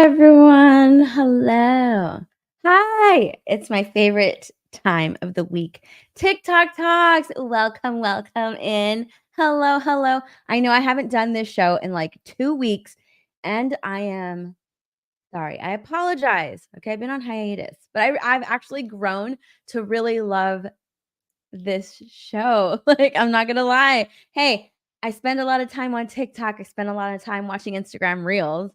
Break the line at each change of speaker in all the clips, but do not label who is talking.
everyone. Hello. Hi. It's my favorite time of the week. TikTok Talks. Welcome, welcome in. Hello, hello. I know I haven't done this show in like 2 weeks, and I am sorry. I apologize. Okay. I've been on hiatus, but I've actually grown to really love this show. Like, I'm not going to lie. Hey, I spend a lot of time on TikTok. I spend a lot of time watching Instagram Reels.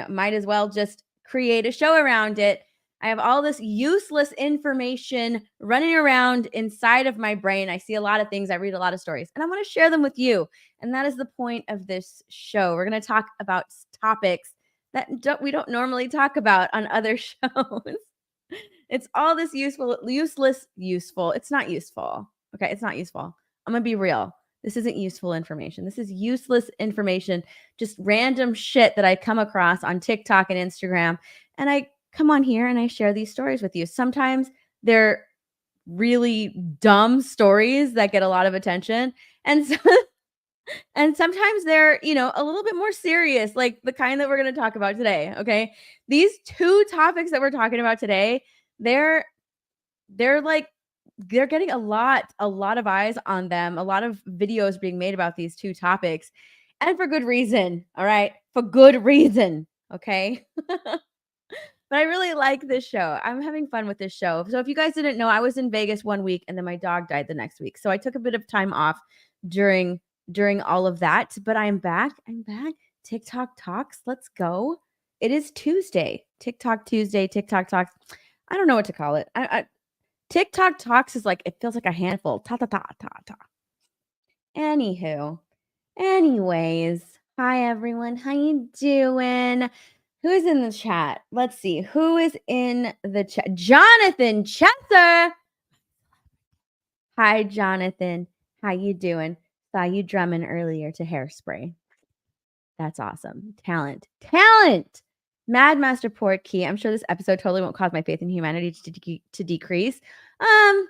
Might as well just create a show around it. I have all this useless information running around inside of my brain. I see a lot of things. I read a lot of stories, and I want to share them with you. And that is the point of this show. We're going to talk about topics that we don't normally talk about on other shows. It's all this useful. It's not useful. Okay, it's not useful. I'm gonna be real. This isn't useful information. This is useless information, just random shit that I come across on TikTok and Instagram. And I come on here and I share these stories with you. Sometimes they're really dumb stories that get a lot of attention. And so, and sometimes they're, a little bit more serious, like the kind that we're going to talk about today. Okay. These two topics that we're talking about today, they're like they're getting a lot of eyes on them, a lot of videos being made about these two topics, and for good reason. All right, for good reason. Okay. But I really like this show. I'm having fun with this show. So if you guys didn't know, I was in Vegas 1 week and then my dog died the next week. So I took a bit of time off during all of that, but I'm back. I'm back. TikTok Talks. Let's go. It is Tuesday. TikTok Tuesday, TikTok Talks. I don't know what to call it. TikTok Talks is like, it feels like a handful. Ta ta ta ta ta. Anywho, anyways, hi everyone. How you doing? Who's in the chat? Let's see. Who is in the chat? Jonathan Chesser. Hi, Jonathan. How you doing? Saw you drumming earlier to Hairspray. That's awesome. Talent. Mad Master Port Key. I'm sure this episode totally won't cause my faith in humanity to decrease. I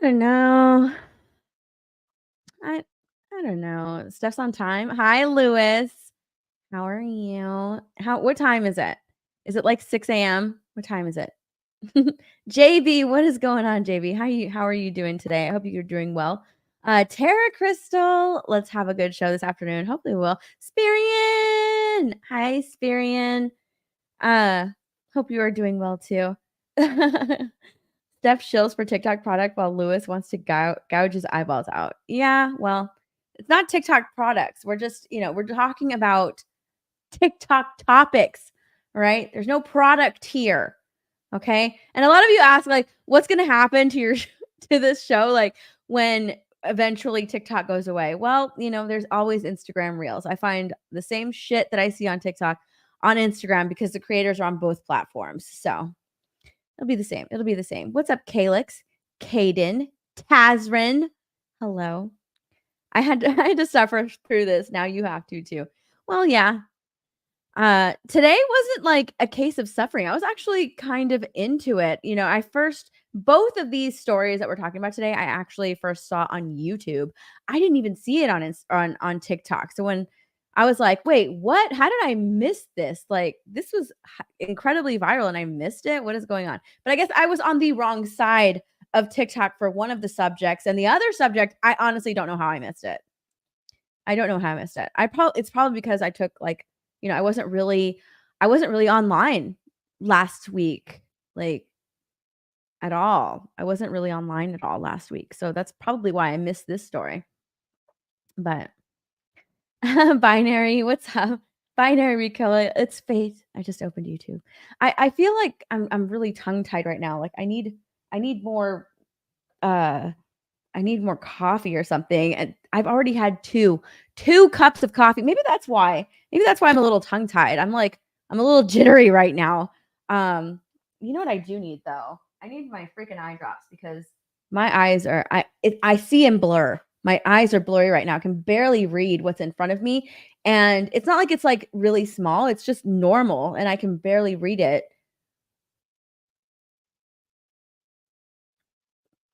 don't know. I don't know. Steph's on time. Hi, Lewis. How are you? What time is it? Is it like 6 a.m.? What time is it? JB, what is going on, JB? How are you doing today? I hope you're doing well. Tara Crystal, let's have a good show this afternoon. Hopefully we will. Spirian. Hi, Spirian. Hope you are doing well too. Steph shills for TikTok product while Lewis wants to gouge his eyeballs out. Yeah, well, it's not TikTok products. We're just, we're talking about TikTok topics, right? There's no product here. Okay. And a lot of you ask, like, what's going to happen to your to this show, like when eventually TikTok goes away? Well, there's always Instagram Reels. I find the same shit that I see on TikTok on Instagram because the creators are on both platforms. So it'll be the same. It'll be the same. What's up, Calix, Caden, Tazrin? Hello. I had to suffer through this. Now you have to too. Well, yeah. Today wasn't like a case of suffering. I was actually kind of into it. Both of these stories that we're talking about today, I actually first saw on YouTube. I didn't even see it on TikTok. So when I was like, wait, what? How did I miss this? Like, this was incredibly viral and I missed it. What is going on? But I guess I was on the wrong side of TikTok for one of the subjects, and the other subject, I honestly don't know how I missed it. I don't know how I missed it. It's probably because I took like, I wasn't really online last week, like at all. I wasn't really online at all last week. So that's probably why I missed this story. But Binary, what's up? Binary Rico, it's Faith. I just opened YouTube. I feel like I'm really tongue tied right now. Like I need more coffee or something. And I've already had two cups of coffee. Maybe that's why I'm a little tongue tied. I'm a little jittery right now. You know what I do need though? I need my freaking eye drops because my eyes are, I see in blur. My eyes are blurry right now. I can barely read what's in front of me. And it's not like it's like really small. It's just normal and I can barely read it.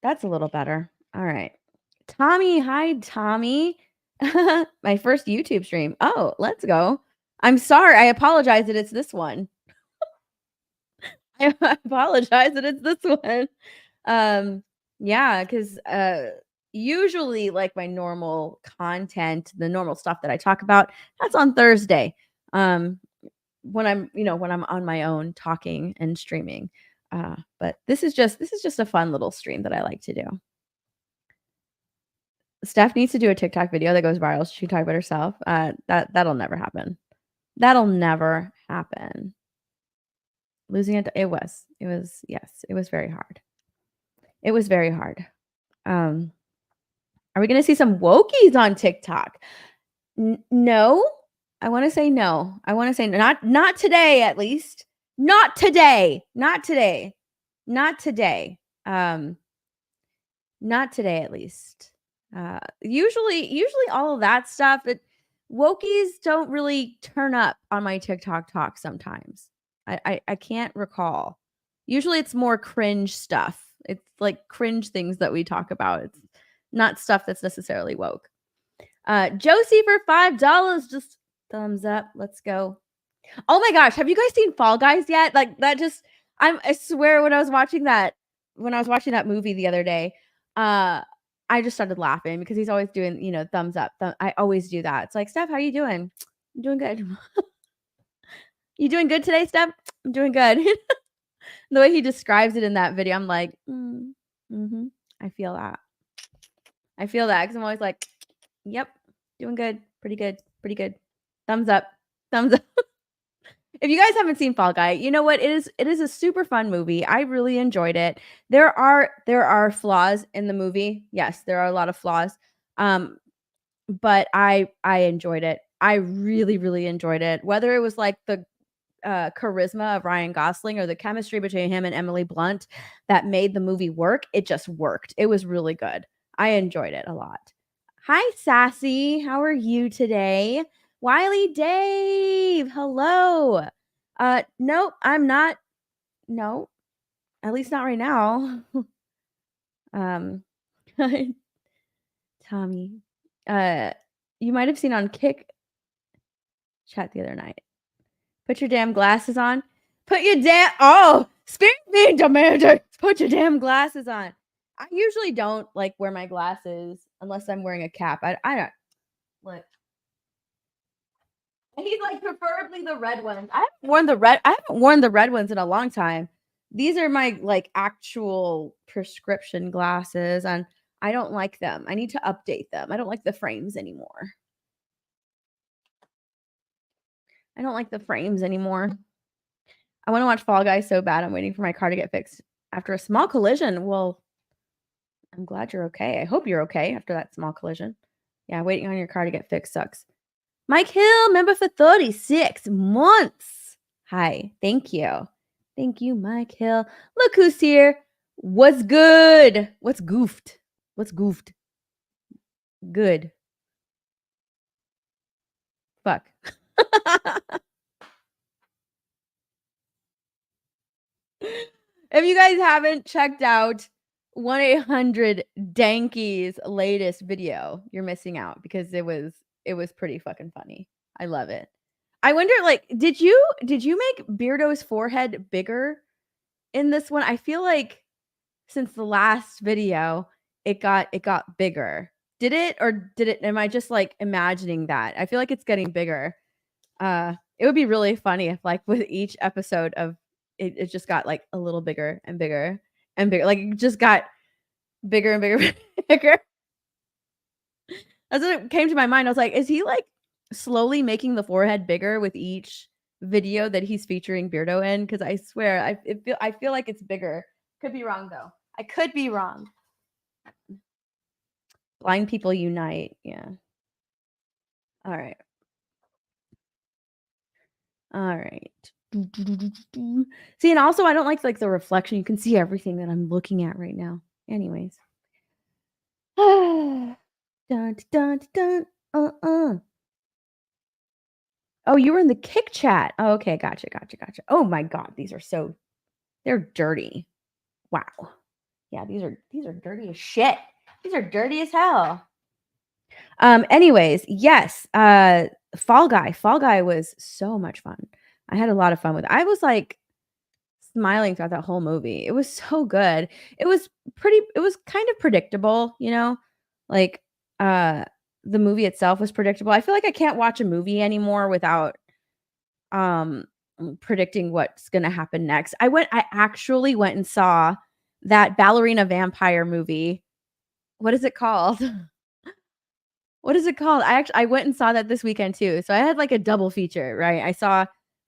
That's a little better. All right. Tommy, hi, Tommy. My first YouTube stream. Oh, let's go. I'm sorry. I apologize that it's this one. I apologize that it's this one. Um, yeah, because usually, like, my normal content, the normal stuff that I talk about, that's on Thursday, um, when I'm on my own talking and streaming, but this is just a fun little stream that I like to do. Steph needs to do a TikTok video that goes viral so she can talk about herself, that'll never happen. That'll never happen. Losing it was yes, it was very hard. It was very hard. Um Are we gonna see some wokies on TikTok? No. I wanna say no. I wanna say not today, at least. Not today. Not today. Not today. Not today, at least. Usually all of that stuff, wokies don't really turn up on my TikTok talk sometimes. I can't recall. Usually it's more cringe stuff. It's like cringe things that we talk about. It's not stuff that's necessarily woke. Josie for $5, just thumbs up. Let's go. Oh my gosh, have you guys seen Fall Guys yet? Like that just I swear when I was watching that movie the other day, uh I just started laughing because he's always doing, thumbs up. I always do that. It's like, "Steph, how you doing?" "I'm doing good." "You doing good today, Steph?" "I'm doing good." The way he describes it in that video, I'm like, mhm. I feel that. I feel that because 'cause I'm always like, "Yep, doing good, pretty good, pretty good. Thumbs up, thumbs up." If you guys haven't seen Fall Guy, you know what? It is a super fun movie. I really enjoyed it. There are flaws in the movie. Yes, there are a lot of flaws. Um, but I enjoyed it. I really, really enjoyed it. Whether it was like the charisma of Ryan Gosling or the chemistry between him and Emily Blunt that made the movie work, it just worked. It was really good. I enjoyed it a lot. Hi, Sassy. How are you today? Wiley Dave. Hello. Nope, I'm not. No, at least not right now. um, Tommy. Uh, you might have seen on Kick Chat the other night. Put your damn glasses on. Put your damn speak me demanded. Put your damn glasses on. I usually don't like wear my glasses unless I'm wearing a cap. I don't like. He's like preferably the red ones. I haven't worn the red ones in a long time. These are my like actual prescription glasses and I don't like them. I need to update them. I don't like the frames anymore. I don't like the frames anymore. I want to watch Fall Guys so bad. I'm waiting for my car to get fixed after a small collision. Well, I'm glad you're okay. I hope you're okay after that small collision. Yeah, waiting on your car to get fixed sucks. Mike Hill, member for 36 months. Hi, thank you. Thank you, Mike Hill. Look who's here. What's good? What's goofed? What's goofed? Good. Fuck. If you guys haven't checked out 1-800-DANKY's latest video, you're missing out because it was pretty fucking funny. I love it. I wonder, like, did you make Beardo's forehead bigger in this one? I feel like since the last video, it got bigger. Did it or did it? Am I just like imagining that? I feel like it's getting bigger. It would be really funny if like with each episode of it just got like a little bigger and bigger and bigger. Like it just got bigger and bigger, bigger. That's what it came to my mind. I was like, is he like slowly making the forehead bigger with each video that he's featuring Beardo in? Because I swear, I feel like it's bigger. Could be wrong though. I could be wrong. Blind people unite. Yeah. All right. All right. See, and also I don't like the reflection. You can see everything that I'm looking at right now. Anyways. Dun, dun, dun, Oh, you were in the Kick chat. Oh, okay, gotcha, gotcha, gotcha. Oh my god, they're dirty. Wow. Yeah, these are dirty as shit. These are dirty as hell. Anyways, yes, Fall Guy. Fall Guy was so much fun. I had a lot of fun with it. I was, like, smiling throughout that whole movie. It was so good. It was kind of predictable, you know? Like, uh, the movie itself was predictable. I feel like I can't watch a movie anymore without, um, predicting what's gonna happen next. I actually went and saw that ballerina vampire movie. What is it called? What is it called? I went and saw that this weekend too. So I had like a double feature, right? I saw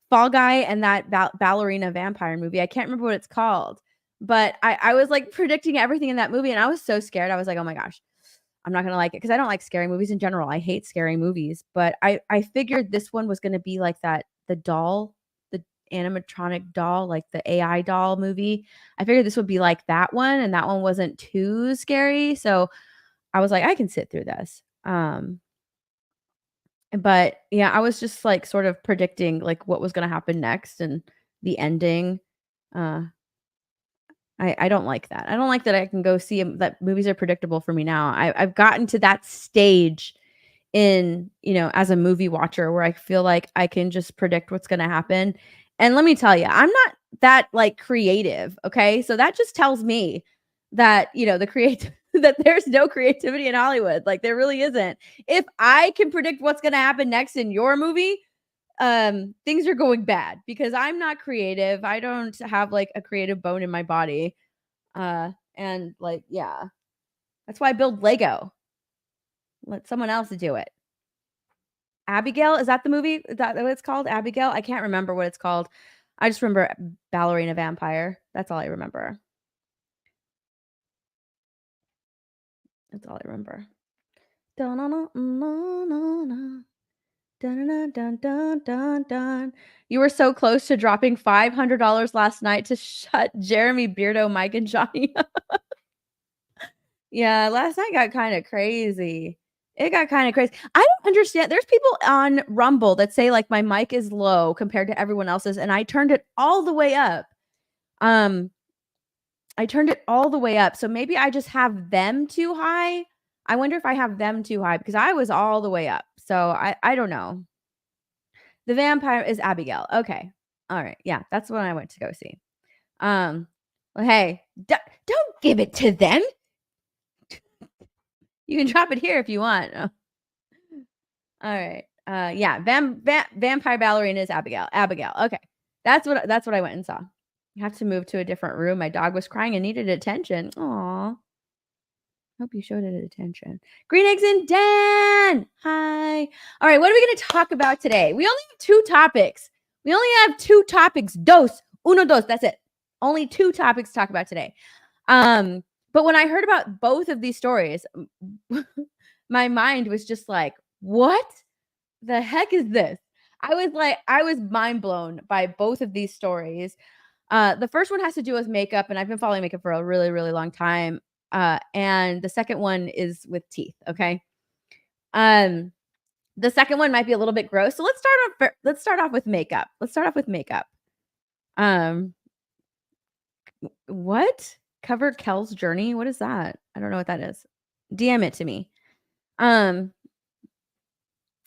Fall Guy and that ballerina vampire movie. I can't remember what it's called, but I was like predicting everything in that movie, and I was so scared. I was like, oh my gosh, I'm not gonna like it because I don't like scary movies in general. I hate scary movies, but I figured this one was gonna be like that the animatronic doll, like the AI doll movie. I figured this would be like that one, and that one wasn't too scary. So I was like, I can sit through this. But yeah, I was just like sort of predicting like what was gonna happen next and the ending. Uh, I don't like that. I don't like that I can go see 'em that movies are predictable for me now. I've gotten to that stage in, as a movie watcher where I feel like I can just predict what's gonna happen. And let me tell you, I'm not that, like, creative, okay? So that just tells me that, the creat that there's no creativity in Hollywood, like, there really isn't. If I can predict what's gonna happen next in your movie, things are going bad because I'm not creative. I don't have, like, a creative bone in my body. And, like, yeah. That's why I build Lego. Let someone else do it. Abigail, is that the movie? Is that what it's called? Abigail? I can't remember what it's called. I just remember Ballerina Vampire. That's all I remember. That's all I remember. Dun-dun-dun-dun-dun-dun. Dun-dun-dun-dun-dun-dun. You were so close to dropping $500 last night to shut Jeremy, Beardo, Mike, and Johnny up. Yeah, last night got kinda crazy. It got kinda crazy. I don't understand. There's people on Rumble that say, like, my mic is low compared to everyone else's, and I turned it all the way up. Um, I turned it all the way up, so maybe I just have them too high? I wonder if I have them too high because I was all the way up, so I don't know. The vampire is Abigail. Okay. Alright, yeah, that's what I went to go see. Well, hey, don't give it to them. You can drop it here if you want. Alright. Yeah, vampire ballerina is Abigail. Abigail, okay. That's what I went and saw. You have to move to a different room. My dog was crying and needed attention. Aw. Hope you showed it attention. Green Eggs and Dan! Hi. Alright, what are we gonna talk about today? We only have 2 topics. We only have 2 topics. Dos. Uno, dos. That's it. Only 2 topics to talk about today. But when I heard about both of these stories, my mind was just like, "What the heck is this?" I was mind blown by both of these stories. The first one has to do with makeup, and I've been following makeup for a really, really long time. And the second one is with teeth, okay? Um, the second one might be a little bit gross. So let's start off with makeup. Let's start off with makeup. Um, what? Cover Kel's journey? What is that? I don't know what that is. DM it to me. Um,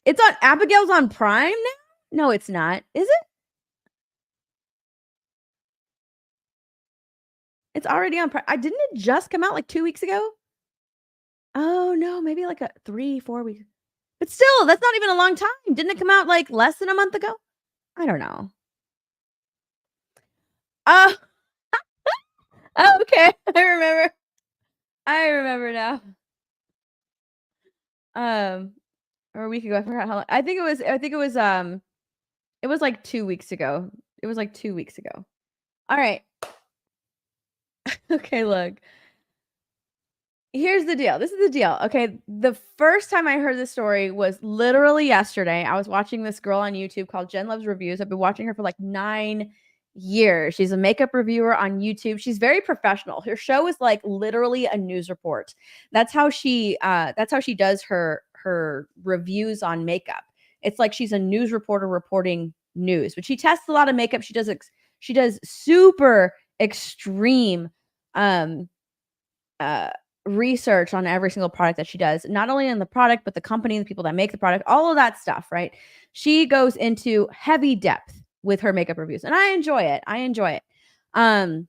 it's on Abigail's on Prime now? No, it's not. Is it? It's already on Prime. Didn't it just come out like 2 weeks ago? Oh, no, maybe like a 3, 4 weeks. But still, that's not even a long time. Didn't it come out like less than a month ago? I don't know. Oh, okay. I remember. I remember now. Um, or a week ago. I forgot how long. It was like 2 weeks ago. It was like 2 weeks ago. All right. Okay, look. Here's the deal. This is the deal. Okay, the first time I heard this story was literally yesterday. I was watching this girl on YouTube called Jen Loves Reviews. I've been watching her for like 9 years. She's a makeup reviewer on YouTube. She's very professional. Her show is like literally a news report. That's how she does her reviews on makeup. It's like she's a news reporter reporting news. But she tests a lot of makeup. She does super extreme um uh research on every single product that she does, not only in the product, but the company, the people that make the product, all of that stuff, right? She goes into heavy depth with her makeup reviews, and I enjoy it. I enjoy it. Um,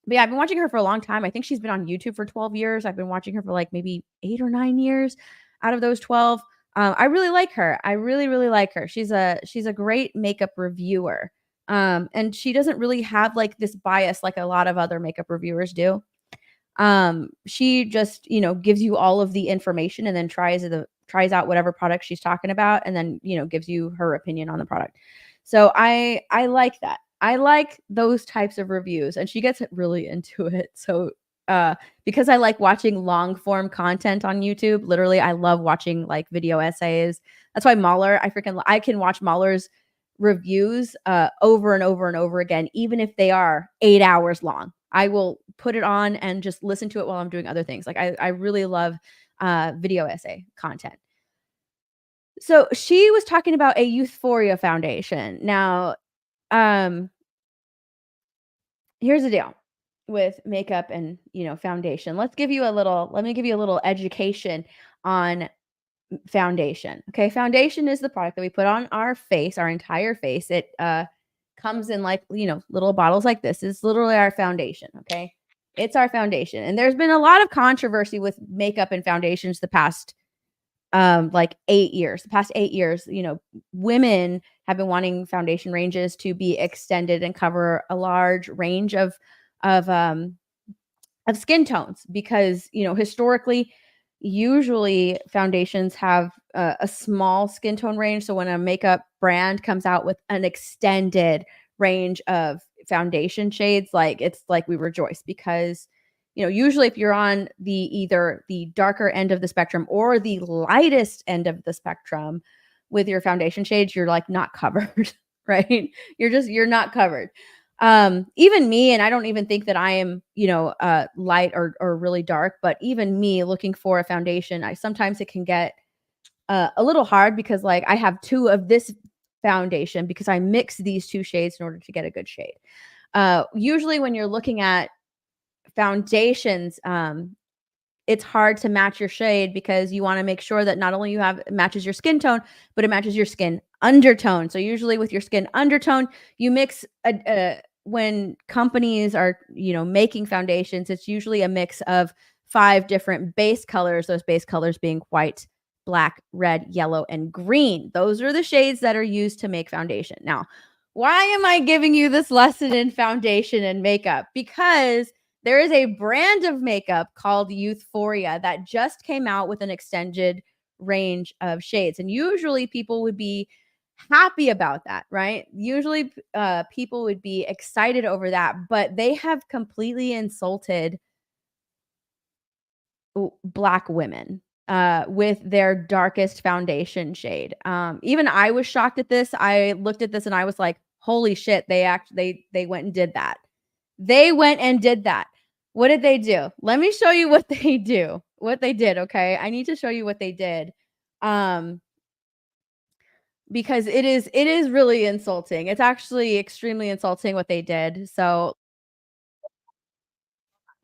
but yeah, I've been watching her for a long time. I think she's been on YouTube for 12 years. I've been watching her for like maybe 8 or 9 years out of those 12. I really like her. I really, really like her. She's a great makeup reviewer. And she doesn't really have like this bias like a lot of other makeup reviewers do. She just, gives you all of the information and then tries out whatever product she's talking about and then, gives you her opinion on the product. So I like that. I like those types of reviews and she gets really into it. So because I like watching long form content on YouTube, literally I love watching like video essays. That's why I can watch Mahler's reviews over and over and over again, even if they are 8 hours long. I will put it on and just listen to it while I'm doing other things. Like I really love video essay content. So she was talking about a Youthforia foundation. Now, um, here's the deal with makeup and foundation. Let me give you a little education on foundation. Okay, foundation is the product that we put on our face, our entire face. It comes in like, little bottles like this. Is literally our foundation, okay? It's our foundation. And there's been a lot of controversy with makeup and foundations the past like 8 years. The past 8 years, women have been wanting foundation ranges to be extended and cover a large range of um of skin tones because, historically, usually foundations have a small skin tone range. So when a makeup brand comes out with an extended range of foundation shades, like it's like we rejoice because, usually if you're on either the darker end of the spectrum or the lightest end of the spectrum with your foundation shades, you're like not covered, right? You're not covered. Even me, and I don't even think that I am, light or really dark, but even me looking for a foundation, sometimes it can get a little hard because like I have two of this foundation because I mix these two shades in order to get a good shade. Usually when you're looking at foundations, it's hard to match your shade because you want to make sure that not only it matches your skin tone, but it matches your skin undertone. So usually with your skin undertone, you mix when companies are, making foundations, it's usually a mix of 5 different base colors, those base colors being white, black, red, yellow, and green. Those are the shades that are used to make foundation. Now, why am I giving you this lesson in foundation and makeup? Because there is a brand of makeup called Youthforia that just came out with an extended range of shades. And usually people would be happy about that, right? Usually people would be excited over that, but they have completely insulted Black women with their darkest foundation shade. Even I was shocked at this. I looked at this and I was like, holy shit, they went and did that. They went and did that. What did they do? Let me show you what they do. What they did, okay? I need to show you what they did. Because it is really insulting. It's actually extremely insulting what they did. So,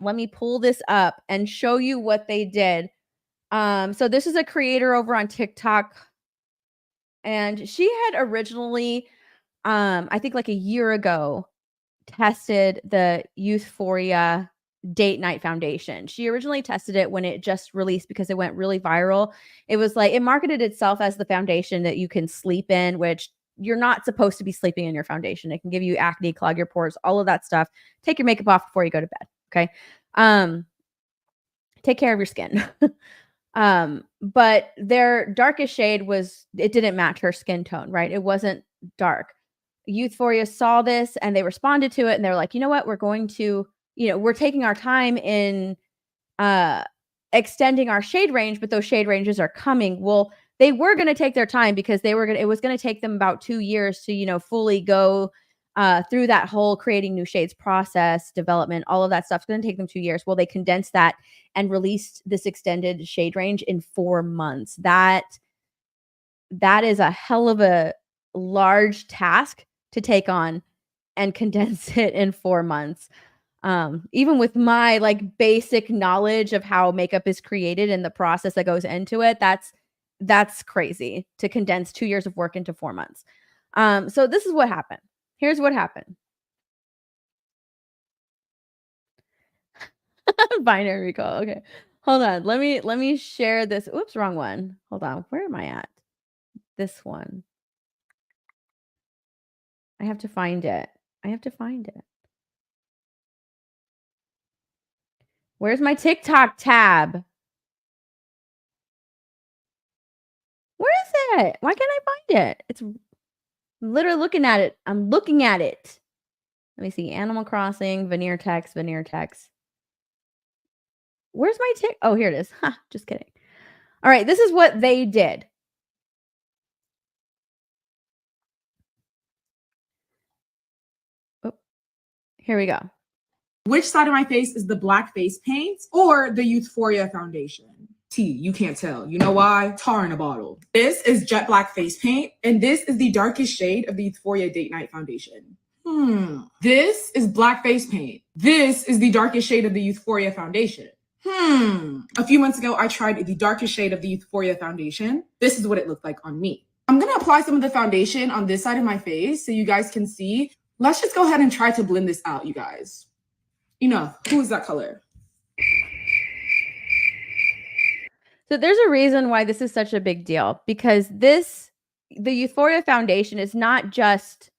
let me pull this up and show you what they did. So this is a creator over on TikTok, and she had originally, I think like a year ago, tested the Youthforia date night foundation. She originally tested it when it just released because it went really viral. It was like it marketed itself as the foundation that you can sleep in, which you're not supposed to be sleeping in your foundation. It can give you acne, clog your pores, all of that stuff. Take your makeup off before you go to bed. Okay. Um, take care of your skin. But their darkest shade it didn't match her skin tone, right? It wasn't dark. Youthforia saw this and they responded to it and they were like, you know what, we're going to, we're taking our time in uh extending our shade range, but those shade ranges are coming. Well, they were going to take their time because it was going to take them about 2 years to, fully go through that whole creating new shades process, development, all of that stuff's going to take them 2 years. Well, they condensed that and released this extended shade range in 4 months. That is a hell of a large task to take on and condense it in 4 months. Even with my like basic knowledge of how makeup is created and the process that goes into it, that's crazy to condense 2 years of work into 4 months. So this is what happened. Here's what happened. Binary recall. Okay. Hold on. Let me share this. Oops, wrong one. Hold on. Where am I at? This one. I have to find it. Where's my TikTok tab? Where is it? Why can't I find it? It's literally looking at it. I'm looking at it. Let me see. Animal Crossing, Veneer text. Where's my tick? Oh, here it is. Ha, just kidding. All right, this is what they did. Oh, here we go.
Which side of my face is the black face paint or the Youthforia foundation? T, you can't tell. You know why? Tar in a bottle. This is jet black face paint, and this is the darkest shade of the Youthforia Date Night foundation. This is black face paint. This is the darkest shade of the Youthforia foundation. A few months ago, I tried the darkest shade of the Youthforia foundation. This is what it looked like on me. I'm gonna apply some of the foundation on this side of my face so you guys can see. Let's just go ahead and try to blend this out, you guys. Enough. Who is that color?
So there's a reason why this is such a big deal, because the Youthforia foundation is not just,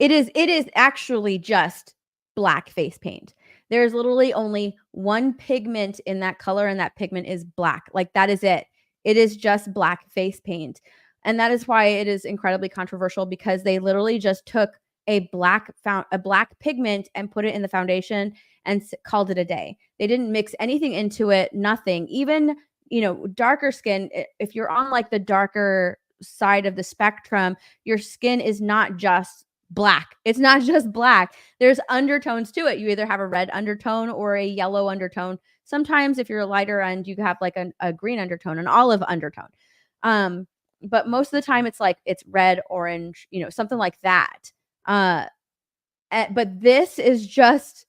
it is actually just black face paint. There's literally only one pigment in that color, and that pigment is black. Like, that is it. It is just black face paint. And that is why it is incredibly controversial, because they literally just took a black pigment and put it in the foundation and called it a day. They didn't mix anything into it, nothing. Even, darker skin, if you're on like the darker side of the spectrum, your skin is not just black. It's not just black. There's undertones to it. You either have a red undertone or a yellow undertone. Sometimes if you're a lighter end, you have like a green undertone, an olive undertone. But most of the time it's red, orange, something like that. But this is just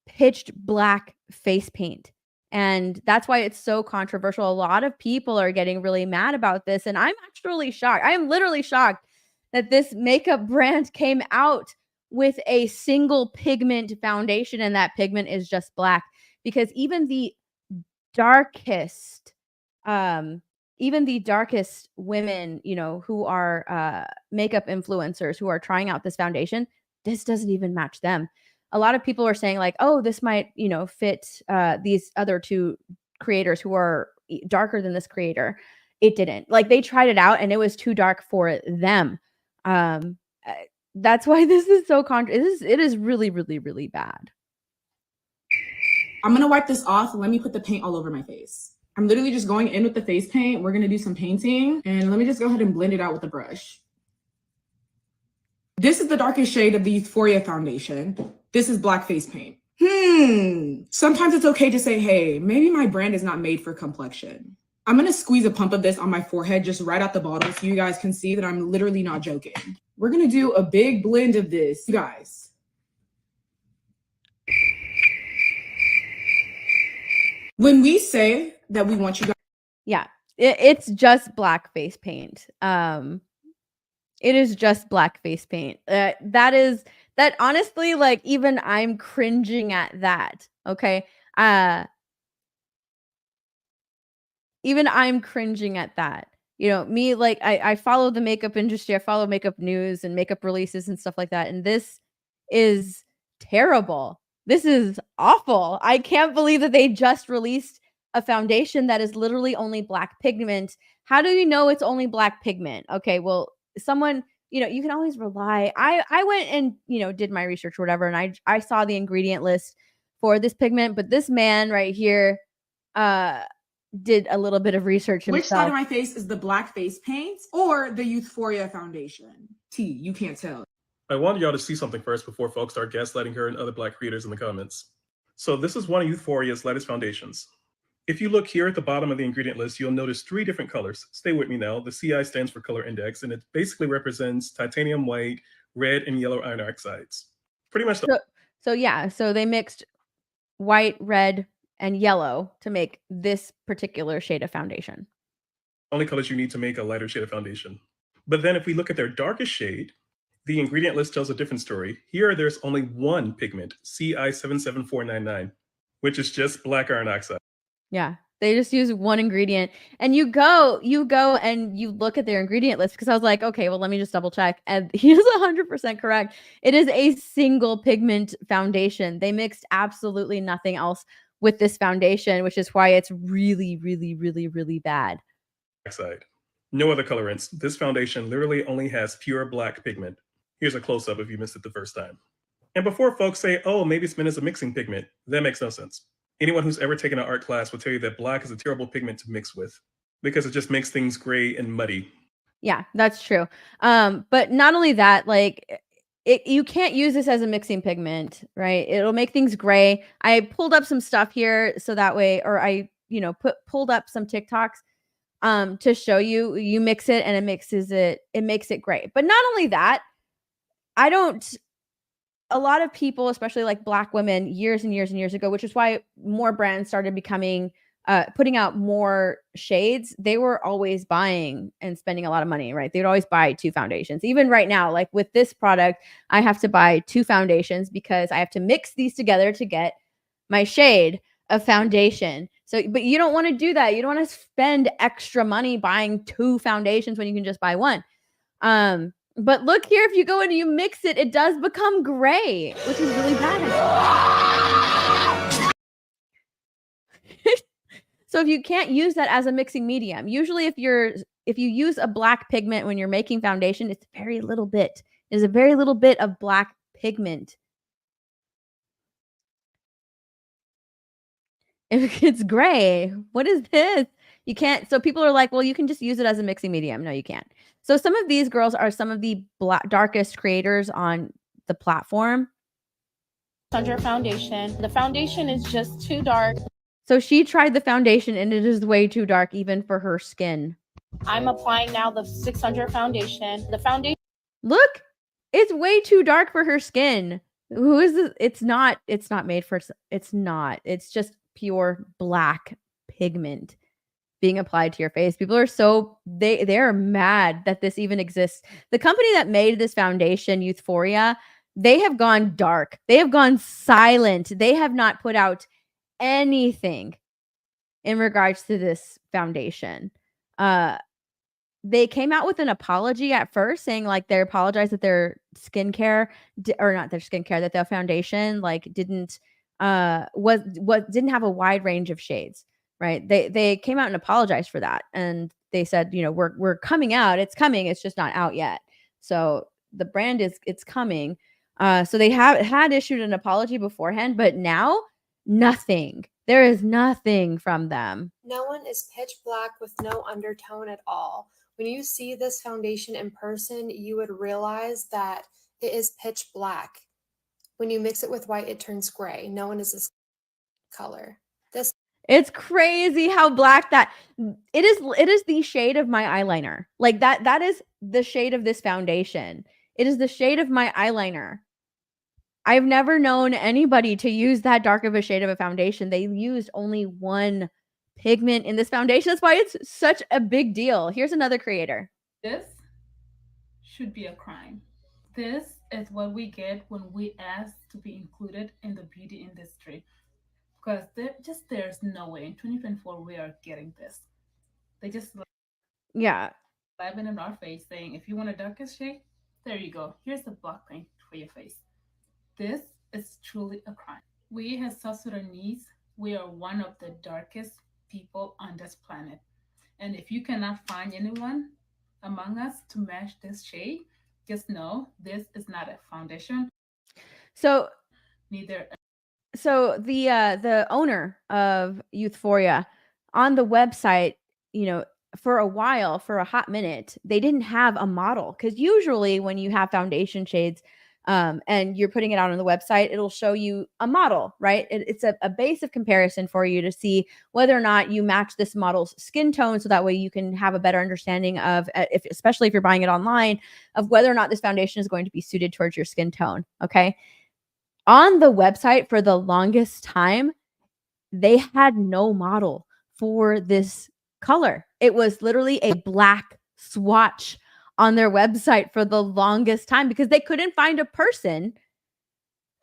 pitched black face paint. And that's why it's so controversial. A lot of people are getting really mad about this. And I'm actually shocked. I am literally shocked that this makeup brand came out with a single pigment foundation, and that pigment is just black. Because even the darkest women, who are makeup influencers who are trying out this foundation, this doesn't even match them. A lot of people are saying like, oh, this might, fit these other two creators who are darker than this creator. It didn't. Like, they tried it out and it was too dark for them. That's why this is so it is really, really, really bad.
I'm gonna wipe this off and let me put the paint all over my face. I'm literally just going in with the face paint. We're gonna do some painting, and let me just go ahead and blend it out with the brush. This is the darkest shade of the Youthforia foundation. This is black face paint. Sometimes it's okay to say, hey, maybe my brand is not made for complexion. I'm gonna squeeze a pump of this on my forehead, just right out the bottle, so you guys can see that I'm literally not joking. We're gonna do a big blend of this, you guys. When we say that we want you guys,
yeah, it's just black face paint. It is just black face paint. That honestly, like, even I'm cringing at that. Okay. Even I'm cringing at that. Me, like, I follow the makeup industry. I follow makeup news and makeup releases and stuff like that. And this is terrible. This is awful. I can't believe that they just released a foundation that is literally only black pigment. How do you know it's only black pigment? Okay, well, someone, you can always rely. I went and, did my research or whatever, and I saw the ingredient list for this pigment, but this man right here did a little bit of research himself.
Which side of my face is the black face paint or the Youthforia foundation? T, you can't tell.
I wanted y'all to see something first before folks start gaslighting her and other black creators in the comments. So this is one of Youthforia's latest foundations. If you look here at the bottom of the ingredient list, you'll notice 3 different colors. Stay with me now. The CI stands for color index, and it basically represents titanium white, red, and yellow iron oxides. Pretty much
So yeah, so they mixed white, red, and yellow to make this particular shade of foundation.
Only colors you need to make a lighter shade of foundation. But then if we look at their darkest shade, the ingredient list tells a different story. Here, there's only one pigment, CI77499, which is just black iron oxide.
Yeah. They just use one ingredient. And you go and you look at their ingredient list because I was like, okay, well, let me just double check. And he is 100% correct. It is a single pigment foundation. They mixed absolutely nothing else with this foundation, which is why it's really, really, really, really bad.
Oxide. No other colorants. This foundation literally only has pure black pigment. Here's a close-up if you missed it the first time. And before folks say, oh, maybe it's meant as a mixing pigment, that makes no sense. Anyone who's ever taken an art class will tell you that black is a terrible pigment to mix with because it just makes things gray and muddy.
Yeah, that's true. But not only that, like you can't use this as a mixing pigment, right? It'll make things gray. I pulled up some stuff here so that way, or I, pulled up some TikToks to show you mix it and it makes it gray. But not only that, a lot of people, especially like Black women, years and years and years ago, which is why more brands started putting out more shades. They were always buying and spending a lot of money, right? They would always buy 2 foundations. Even right now, like with this product, I have to buy 2 foundations because I have to mix these together to get my shade of foundation. So, but you don't want to do that. You don't want to spend extra money buying 2 foundations when you can just buy 1. But look here, if you go and you mix it, it does become gray, which is really bad. So if you can't use that as a mixing medium, usually if you use a black pigment when you're making foundation, it's very little bit. There's a very little bit of black pigment. If it's gray, what is this? You can't. So people are like, well, you can just use it as a mixing medium. No, you can't. So some of these girls are some of the darkest creators on the platform.
Under foundation. The foundation is just too dark.
So she tried the foundation and it is way too dark even for her skin.
I'm applying now the 600 foundation. The foundation.
Look, it's way too dark for her skin. Who is this? It's not made for, it's just pure black pigment being applied to your face. People are they're mad that this even exists. The company that made this foundation, Youthforia, they have gone dark. They have gone silent. They have not put out anything in regards to this foundation. They came out with an apology at first saying like they apologized that their skincare or not their skincare, that their foundation like didn't didn't have a wide range of shades. Right. They came out and apologized for that. And they said, we're coming out. It's coming. It's just not out yet. So the brand it's coming. So they had issued an apology beforehand, but now nothing. There is nothing from them.
No one is pitch black with no undertone at all. When you see this foundation in person, you would realize that it is pitch black. When you mix it with white, it turns gray. No one is this color.
It's crazy how black that it is. It is the shade of my eyeliner. Like that is the shade of this foundation. It is the shade of my eyeliner. I've never known anybody to use that dark of a shade of a foundation. They used only one pigment in this foundation. That's why it's such a big deal. Here's another creator.
This should be a crime. This is what we get when we ask to be included in the beauty industry. Because there's no way in 2024 we are getting this. They just slapping in our face saying, if you want a darkest shade, there you go. Here's the black paint for your face. This is truly a crime. We as South Sudanese, we are one of the darkest people on this planet. And if you cannot find anyone among us to match this shade, just know this is not a foundation.
So
neither.
So the owner of Youthforia on the website, for a while, for a hot minute, they didn't have a model because usually when you have foundation shades and you're putting it out on the website, it'll show you a model, right? It's a base of comparison for you to see whether or not you match this model's skin tone. So that way you can have a better understanding of, especially if you're buying it online, of whether or not this foundation is going to be suited towards your skin tone. Okay. on the website for the longest time, they had no model for this color. It was literally a black swatch on their website for the longest time because they couldn't find a person.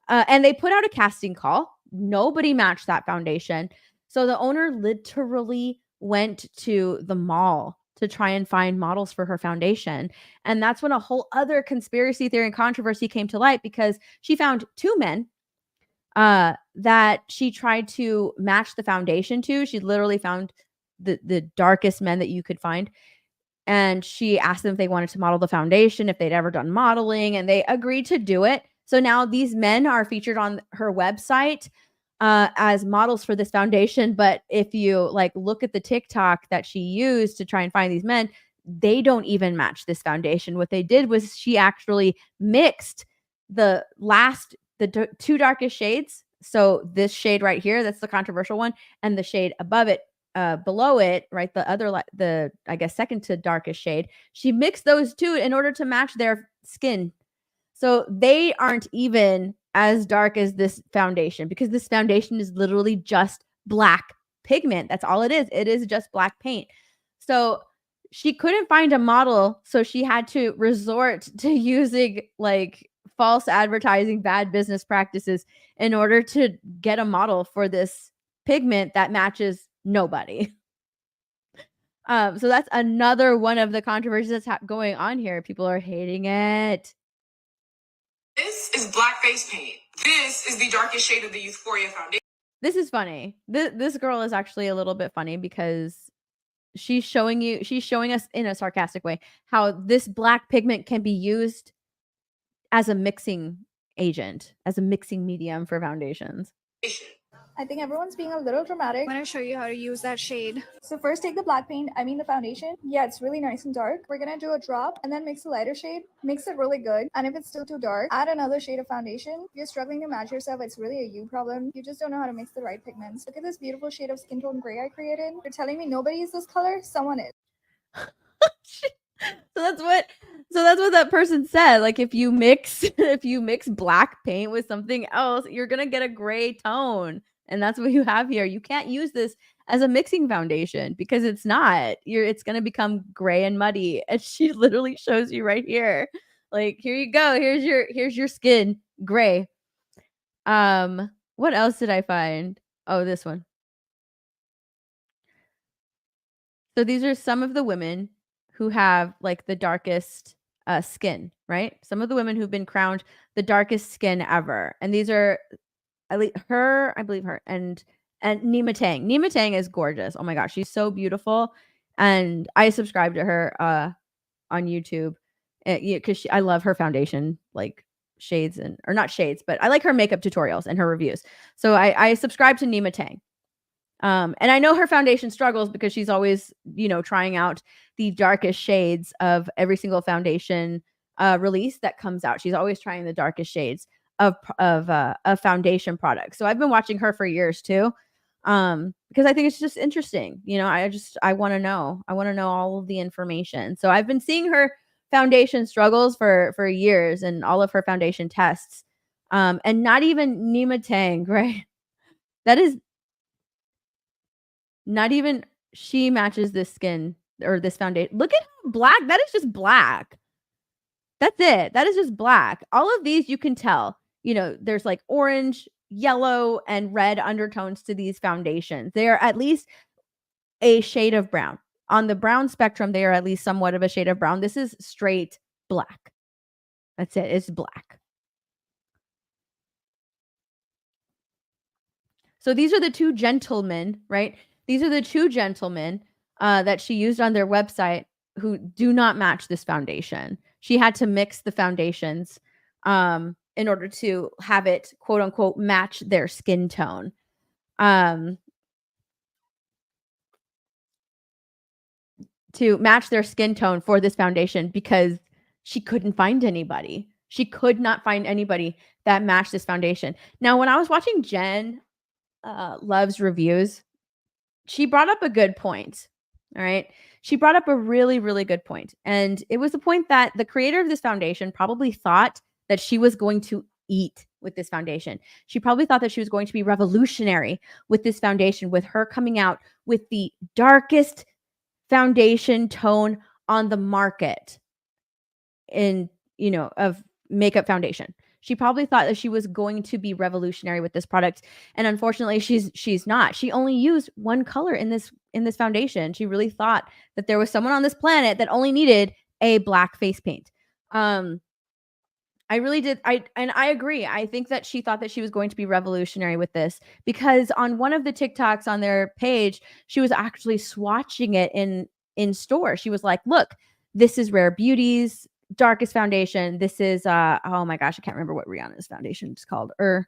And they put out a casting call. Nobody matched that foundation. So the owner literally went to the mall to try and find models for her foundation. And that's when a whole other conspiracy theory and controversy came to light because she found two men that she tried to match the foundation to. She literally found the darkest men that you could find. And she asked them if they wanted to model the foundation, if they'd ever done modeling, and they agreed to do it. So now these men are featured on her website as models for this foundation. But if you like look at the TikTok that she used to try and find these men, they don't even match this foundation. What they did was she actually mixed the two darkest shades. So this shade right here, that's the controversial one, and the shade above it, below it, right, the I guess second to darkest shade. She mixed those two in order to match their skin. So they aren't even as dark as this foundation because this foundation is literally just black pigment. That's all it is. It is just black paint. So she couldn't find a model, so she had to resort to using like false advertising, bad business practices in order to get a model for this pigment that matches nobody. So that's another one of the controversies that's going on here. People are hating it.
This is black face paint. This is the darkest shade of the Youthforia foundation.
This is funny. This girl is actually a little bit funny because she's showing us in a sarcastic way how this black pigment can be used as a mixing agent, as a mixing medium for foundations.
I think everyone's being a little dramatic.
I'm going to show you how to use that shade.
So first take the black paint, the foundation. Yeah, it's really nice and dark. We're going to do a drop and then mix a lighter shade. Mix it really good. And if it's still too dark, add another shade of foundation. If you're struggling to match yourself, it's really a you problem. You just don't know how to mix the right pigments. Look at this beautiful shade of skin tone gray I created. You're telling me nobody is this color? Someone is.
So that's what that person said. Like if you mix black paint with something else, you're going to get a gray tone. And that's what you have here. You can't use this as a mixing foundation because it's not. It's going to become gray and muddy. And she literally shows you right here. Like, here you go. Here's your skin, gray. What else did I find? Oh, this one. So these are some of the women who have like the darkest skin, right? Some of the women who've been crowned the darkest skin ever. And these are I believe her, and Nima Tang. Nima Tang is gorgeous. Oh my gosh, she's so beautiful. And I subscribe to her on YouTube because I love her foundation, like shades or not shades, but I like her makeup tutorials and her reviews. So I subscribe to Nima Tang. And I know her foundation struggles because she's always, trying out the darkest shades of every single foundation release that comes out. She's always trying the darkest shades of foundation products. So I've been watching her for years too, because I think it's just interesting. I want to know. I want to know all of the information. So I've been seeing her foundation struggles for years and all of her foundation tests. And not even Nima Tang, right? That is not even she matches this skin or this foundation. Look at how black. That is just black. That's it. That is just black. All of these you can tell. There's like orange, yellow, and red undertones to these foundations. They are at least a shade of brown. On the brown spectrum, they are at least somewhat of a shade of brown. This is straight black. That's it. It's black. So these are the two gentlemen, right? These are the two gentlemen that she used on their website who do not match this foundation. She had to mix the foundations in order to have it, quote unquote, match their skin tone. To match their skin tone for this foundation because she couldn't find anybody. She could not find anybody that matched this foundation. Now, when I was watching Jen Love's reviews, she brought up a good point. All right. She brought up a really, really good point. And it was the point that the creator of this foundation probably thought that she was going to eat with this foundation. She probably thought that she was going to be revolutionary with this foundation, with her coming out with the darkest foundation tone on the market of makeup foundation. She probably thought that she was going to be revolutionary with this product, and unfortunately she's not. She only used one color in this foundation. She really thought that there was someone on this planet that only needed a black face paint. I really did. I agree. I think that she thought that she was going to be revolutionary with this, because on one of the TikToks on their page, she was actually swatching it in store. She was like, "Look, this is Rare Beauty's darkest foundation. This is oh my gosh, I can't remember what Rihanna's foundation is called, or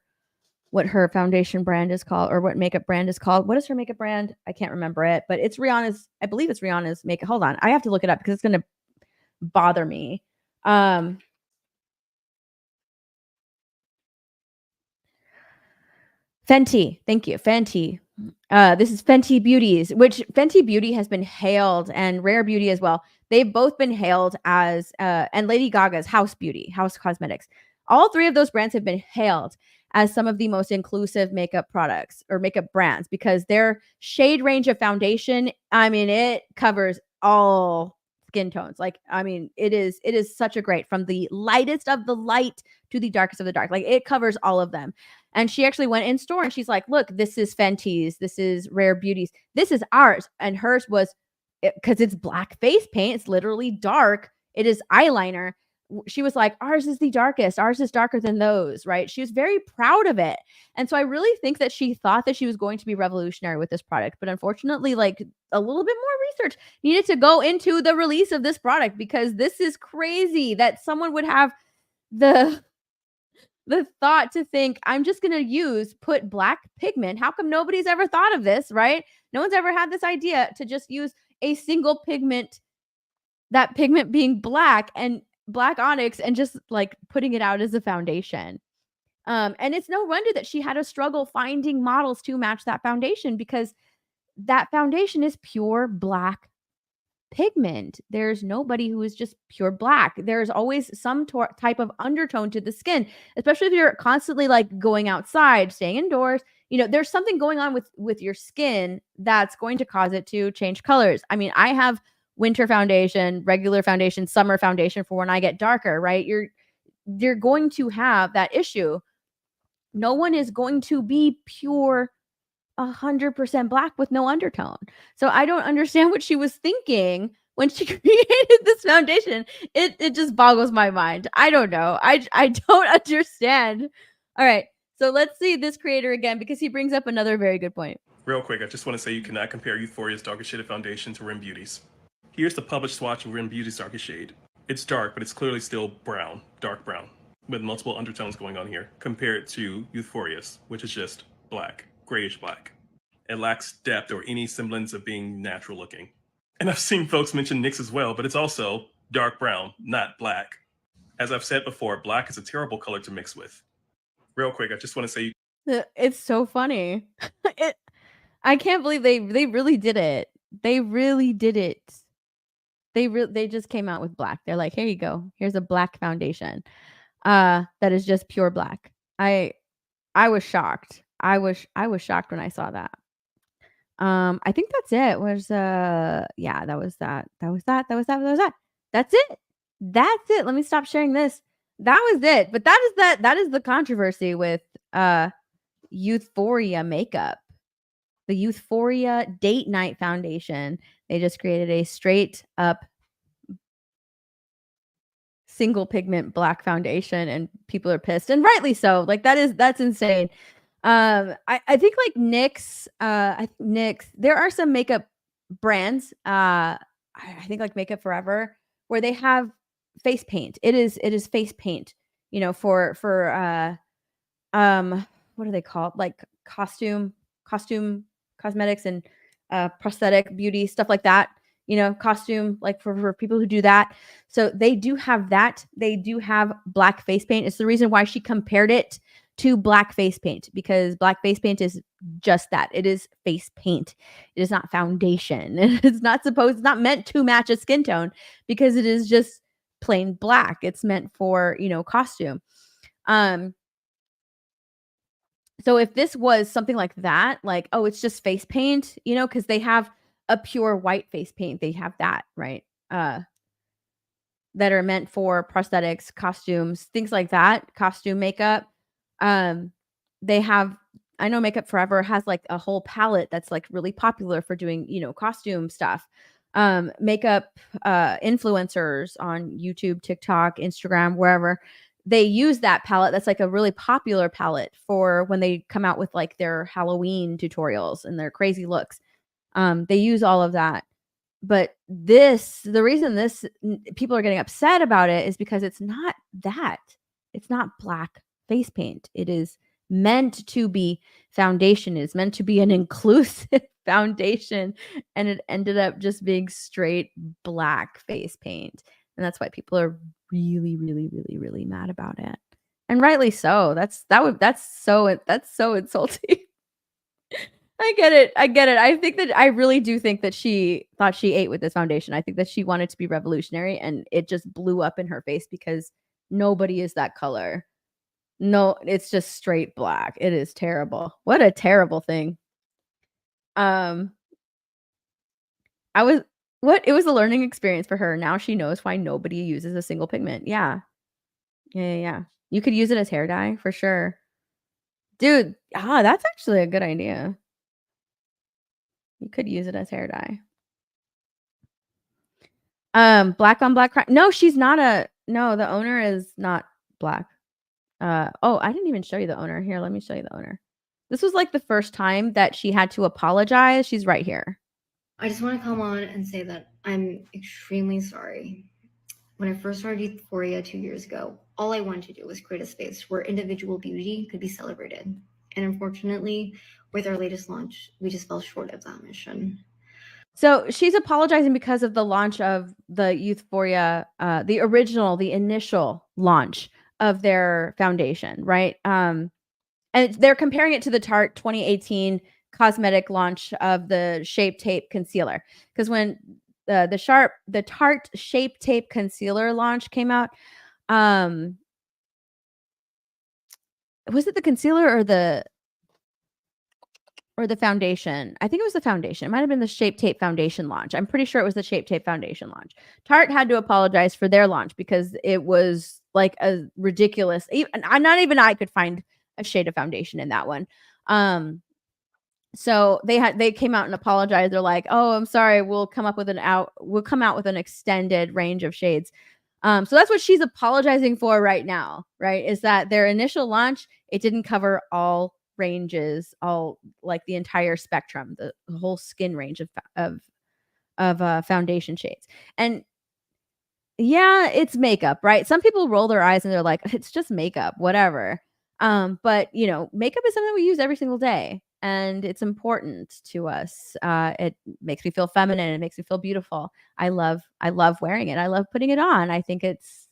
what her foundation brand is called, or what makeup brand is called. What is her makeup brand? I can't remember it, but it's Rihanna's. I believe it's Rihanna's makeup. Hold on, I have to look it up because it's going to bother me. Fenty. Thank you. Fenty. This is Fenty Beauties, which Fenty Beauty has been hailed, and Rare Beauty as well. They've both been hailed as, and Lady Gaga's House Beauty, House Cosmetics. All three of those brands have been hailed as some of the most inclusive makeup products or makeup brands, because their shade range of foundation, I mean, it covers all skin tones. Like, I mean, it is such a great, from the lightest of the light to the darkest of the dark. Like, it covers all of them. And she actually went in store and she's like, "Look, this is Fenty's, this is Rare Beauty's, this is ours." And hers was, because it's black face paint, it's literally dark, it is eyeliner. She was like, "Ours is the darkest, ours is darker than those," right? She was very proud of it. And so I really think that she thought that she was going to be revolutionary with this product, but unfortunately, like, a little bit more research needed to go into the release of this product, because this is crazy that someone would have the thought to think, "I'm just going to put black pigment." How come nobody's ever thought of this, right? No one's ever had this idea to just use a single pigment, that pigment being black and black onyx, and just like putting it out as a foundation. And it's no wonder that she had a struggle finding models to match that foundation, because that foundation is pure black pigment. There's nobody who is just pure black. There's always some type of undertone to the skin, especially if you're constantly like going outside, staying indoors. There's something going on with your skin that's going to cause it to change colors. I mean, I have winter foundation, regular foundation, summer foundation for when I get darker, right? You're going to have that issue. No one is going to be pure 100% black with no undertone. So I don't understand what she was thinking when she created this foundation. It just boggles my mind. I don't know. I don't understand. All right. So let's see this creator again, because he brings up another very good point.
Real quick, I just want to say you cannot compare Youthforia's darkest shade of foundation to Rim Beauty's. Here's the published swatch of Rim Beauty's darkest shade. It's dark, but it's clearly still brown, dark brown, with multiple undertones going on here, compared to Youthforia's, which is just black, grayish black. It lacks depth or any semblance of being natural looking. And I've seen folks mention NYX as well, but it's also dark brown, not black. As I've said before, black is a terrible color to mix with. Real quick, I just want to say,
it's so funny. I can't believe they really did it. They really did it. They just came out with black. They're like, "Here you go. Here's a black foundation that is just pure black." I was shocked. I was shocked when I saw that. I think that's it. Yeah, that was that. That's it. That's it. Let me stop sharing this. That was it. But that is the controversy with Youthforia makeup. The Youthforia Date Night Foundation. They just created a straight up single pigment black foundation, and people are pissed, and rightly so. Like, that's insane. I think like NYX, there are some makeup brands, I think like Makeup Forever, where they have face paint. It is face paint, for what are they called? Like costume cosmetics and prosthetic beauty, stuff like that. Costume, like for people who do that. So they do have that. They do have black face paint. It's the reason why she compared it to black face paint, because black face paint is just that. It is face paint. It is not foundation. It's not meant to match a skin tone, because it is just plain black. It's meant for, costume. So if this was something like that, like, oh, it's just face paint, you know, because they have a pure white face paint. They have that, right? That are meant for prosthetics, costumes, things like that, costume makeup. They have, I know Makeup Forever has like a whole palette that's like really popular for doing, you know, costume stuff. Makeup influencers on YouTube, TikTok, Instagram, wherever, they use that palette. That's like a really popular palette for when they come out with like their Halloween tutorials and their crazy looks. They use all of that. But the reason people are getting upset about it is because it's not that. It's not black face paint. It is meant to be foundation. It's meant to be an inclusive foundation, and it ended up just being straight black face paint. And that's why people are really, really, really, really mad about it. And rightly so. That's so insulting. I get it. I think that I really do think that she thought she ate with this foundation. I think that she wanted to be revolutionary, and it just blew up in her face because nobody is that color. No, it's just straight black. It is terrible. What a terrible thing. Um, it was a learning experience for her. Now she knows why nobody uses a single pigment. Yeah. Yeah. You could use it as hair dye for sure. Dude, that's actually a good idea. You could use it as hair dye. Black on black crime. No, she's not the owner is not black. Oh, I didn't even show you the owner. Here, let me show you the owner. This was like the first time that she had to apologize. She's right here.
I just want to come on and say that I'm extremely sorry. When I first started Youthforia 2 years ago, all I wanted to do was create a space where individual beauty could be celebrated. And unfortunately, with our latest launch, we just fell short of that mission.
So she's apologizing because of the launch of the Youthforia, the initial launch of their foundation, right? And they're comparing it to the Tarte 2018 cosmetic launch of the Shape Tape Concealer. Because when the Tarte Shape Tape Concealer launch came out, was it the concealer or the foundation? I think it was the foundation. It might have been the Shape Tape Foundation launch. I'm pretty sure it was the Shape Tape Foundation launch. Tarte had to apologize for their launch because it was like a ridiculous, not even I could find a shade of foundation in that one. So they came out and apologized. They're like, "Oh, I'm sorry. We'll come out with an extended range of shades." So that's what she's apologizing for right now, right? Is that their initial launch, it didn't cover all ranges, all like the entire spectrum, the whole skin range of foundation shades. And yeah, it's makeup, right? Some people roll their eyes and they're like, it's just makeup, whatever. But you know, makeup is something we use every single day, and it's important to us. It makes me feel feminine. It makes me feel beautiful. I love wearing it. I love putting it on. I think it's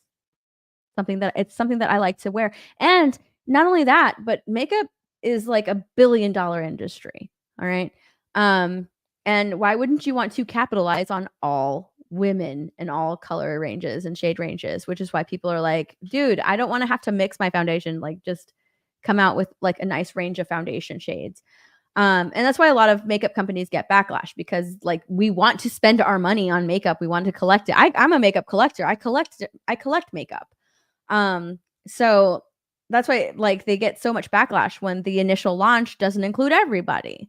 something that I like to wear. And not only that, but makeup is like $1 billion industry. All right. And why wouldn't you want to capitalize on all women in all color ranges and shade ranges, which is why people are like, dude, I don't want to have to mix my foundation. Like, just come out with like a nice range of foundation shades. And that's why a lot of makeup companies get backlash, because like we want to spend our money on makeup. We want to collect it. I'm a makeup collector. I collect makeup. So that's why like they get so much backlash when the initial launch doesn't include everybody.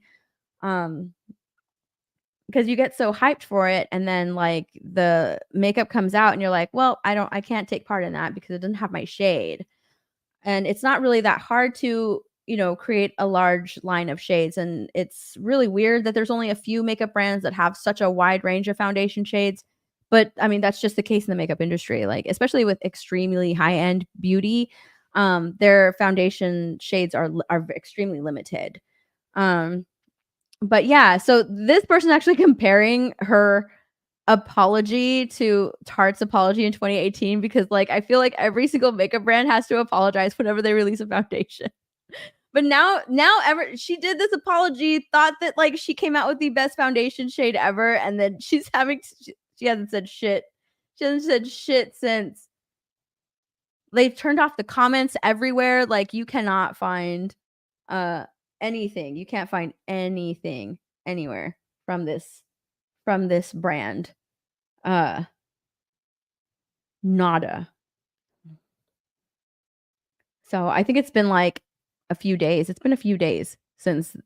Because you get so hyped for it, and then like the makeup comes out and you're like, well, I can't take part in that because it doesn't have my shade. And it's not really that hard to, you know, create a large line of shades. And it's really weird that there's only a few makeup brands that have such a wide range of foundation shades. But I mean, that's just the case in the makeup industry, like especially with extremely high-end beauty, their foundation shades are extremely limited. But yeah, so this person actually comparing her apology to Tarte's apology in 2018, because like I feel like every single makeup brand has to apologize whenever they release a foundation. But now she did this apology, thought that like she came out with the best foundation shade ever, and then she hasn't said shit. She hasn't said shit since. They've turned off the comments everywhere. Like you cannot find anything. You can't find anything anywhere from this brand. Nada. So I think it's been like a few days. It's been a few days since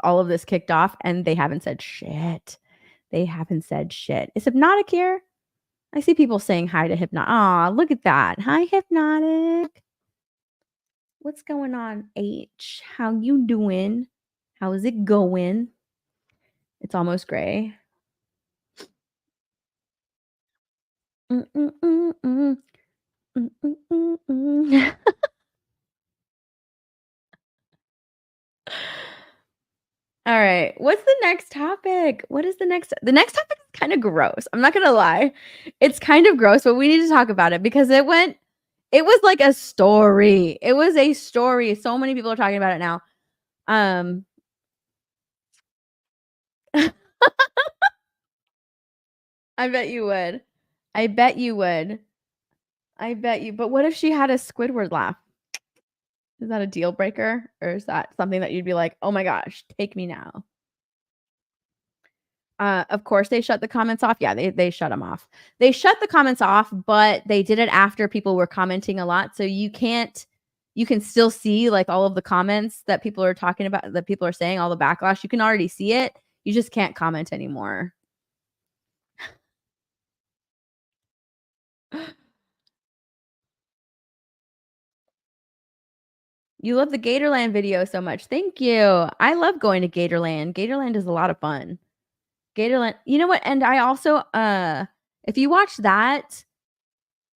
all of this kicked off, and they haven't said shit. They haven't said shit. Is Hypnotic here? I see people saying hi to Hypnotic. Aw, look at that. Hi, Hypnotic. What's going on, H? How you doing? How's it going? It's almost gray. All right. What's the next topic? What is the next topic is kind of gross. I'm not gonna lie. It's kind of gross, but we need to talk about it because it was like a story. It was a story. So many people are talking about it now. I bet you would. I bet you would. I bet you. But what if she had a Squidward laugh? Is that a deal breaker? Or is that something that you'd be like, oh my gosh, take me now? Of course, they shut the comments off. Yeah, they shut them off. They shut the comments off, but they did it after people were commenting a lot. So you can still see like all of the comments that people are talking about, that people are saying, all the backlash. You can already see it. You just can't comment anymore. You love the Gatorland video so much. Thank you. I love going to Gatorland. Gatorland is a lot of fun. Gatorland, you know what? And I also, if you watch the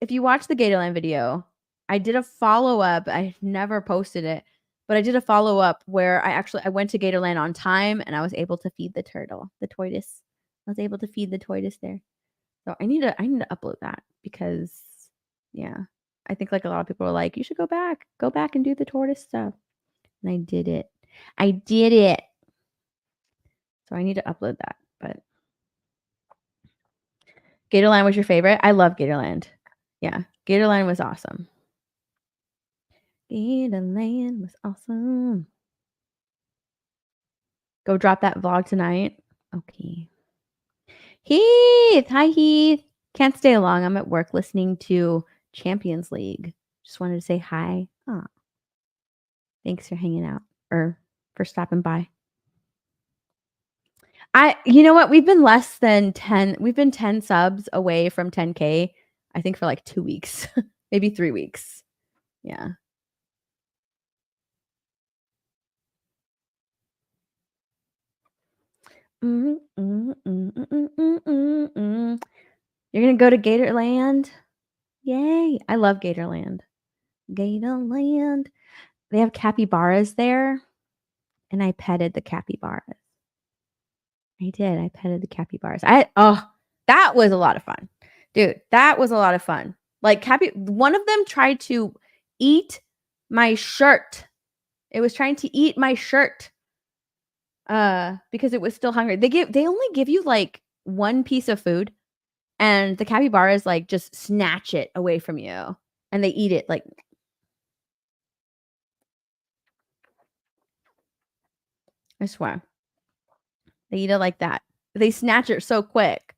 Gatorland video, I did a follow-up. I never posted it, but I did a follow-up where I went to Gatorland on time and I was able to feed the tortoise. I was able to feed the tortoise there. So I need to upload that because, yeah, I think like a lot of people are like, you should go back and do the tortoise stuff. And I did it. So I need to upload that, but Gatorland was your favorite? I love Gatorland. Yeah, Gatorland was awesome. Gatorland was awesome. Go drop that vlog tonight. Okay. Heath! Hi, Heath. Can't stay long. I'm at work listening to Champions League. Just wanted to say hi. Oh. Thanks for hanging out or for stopping by. You know what? We've been 10 subs away from 10K, I think, for like 2 weeks, maybe 3 weeks. Yeah. You're gonna go to Gatorland? Yay! I love Gatorland. Gatorland. They have capybaras there, and I petted the capybaras. I did. I petted the capybaras. That was a lot of fun. Dude, that was a lot of fun. Like one of them tried to eat my shirt. It was trying to eat my shirt. Because it was still hungry. They only give you like one piece of food, and the capybaras like just snatch it away from you and they eat it like. I swear. They eat it like that. They snatch it so quick.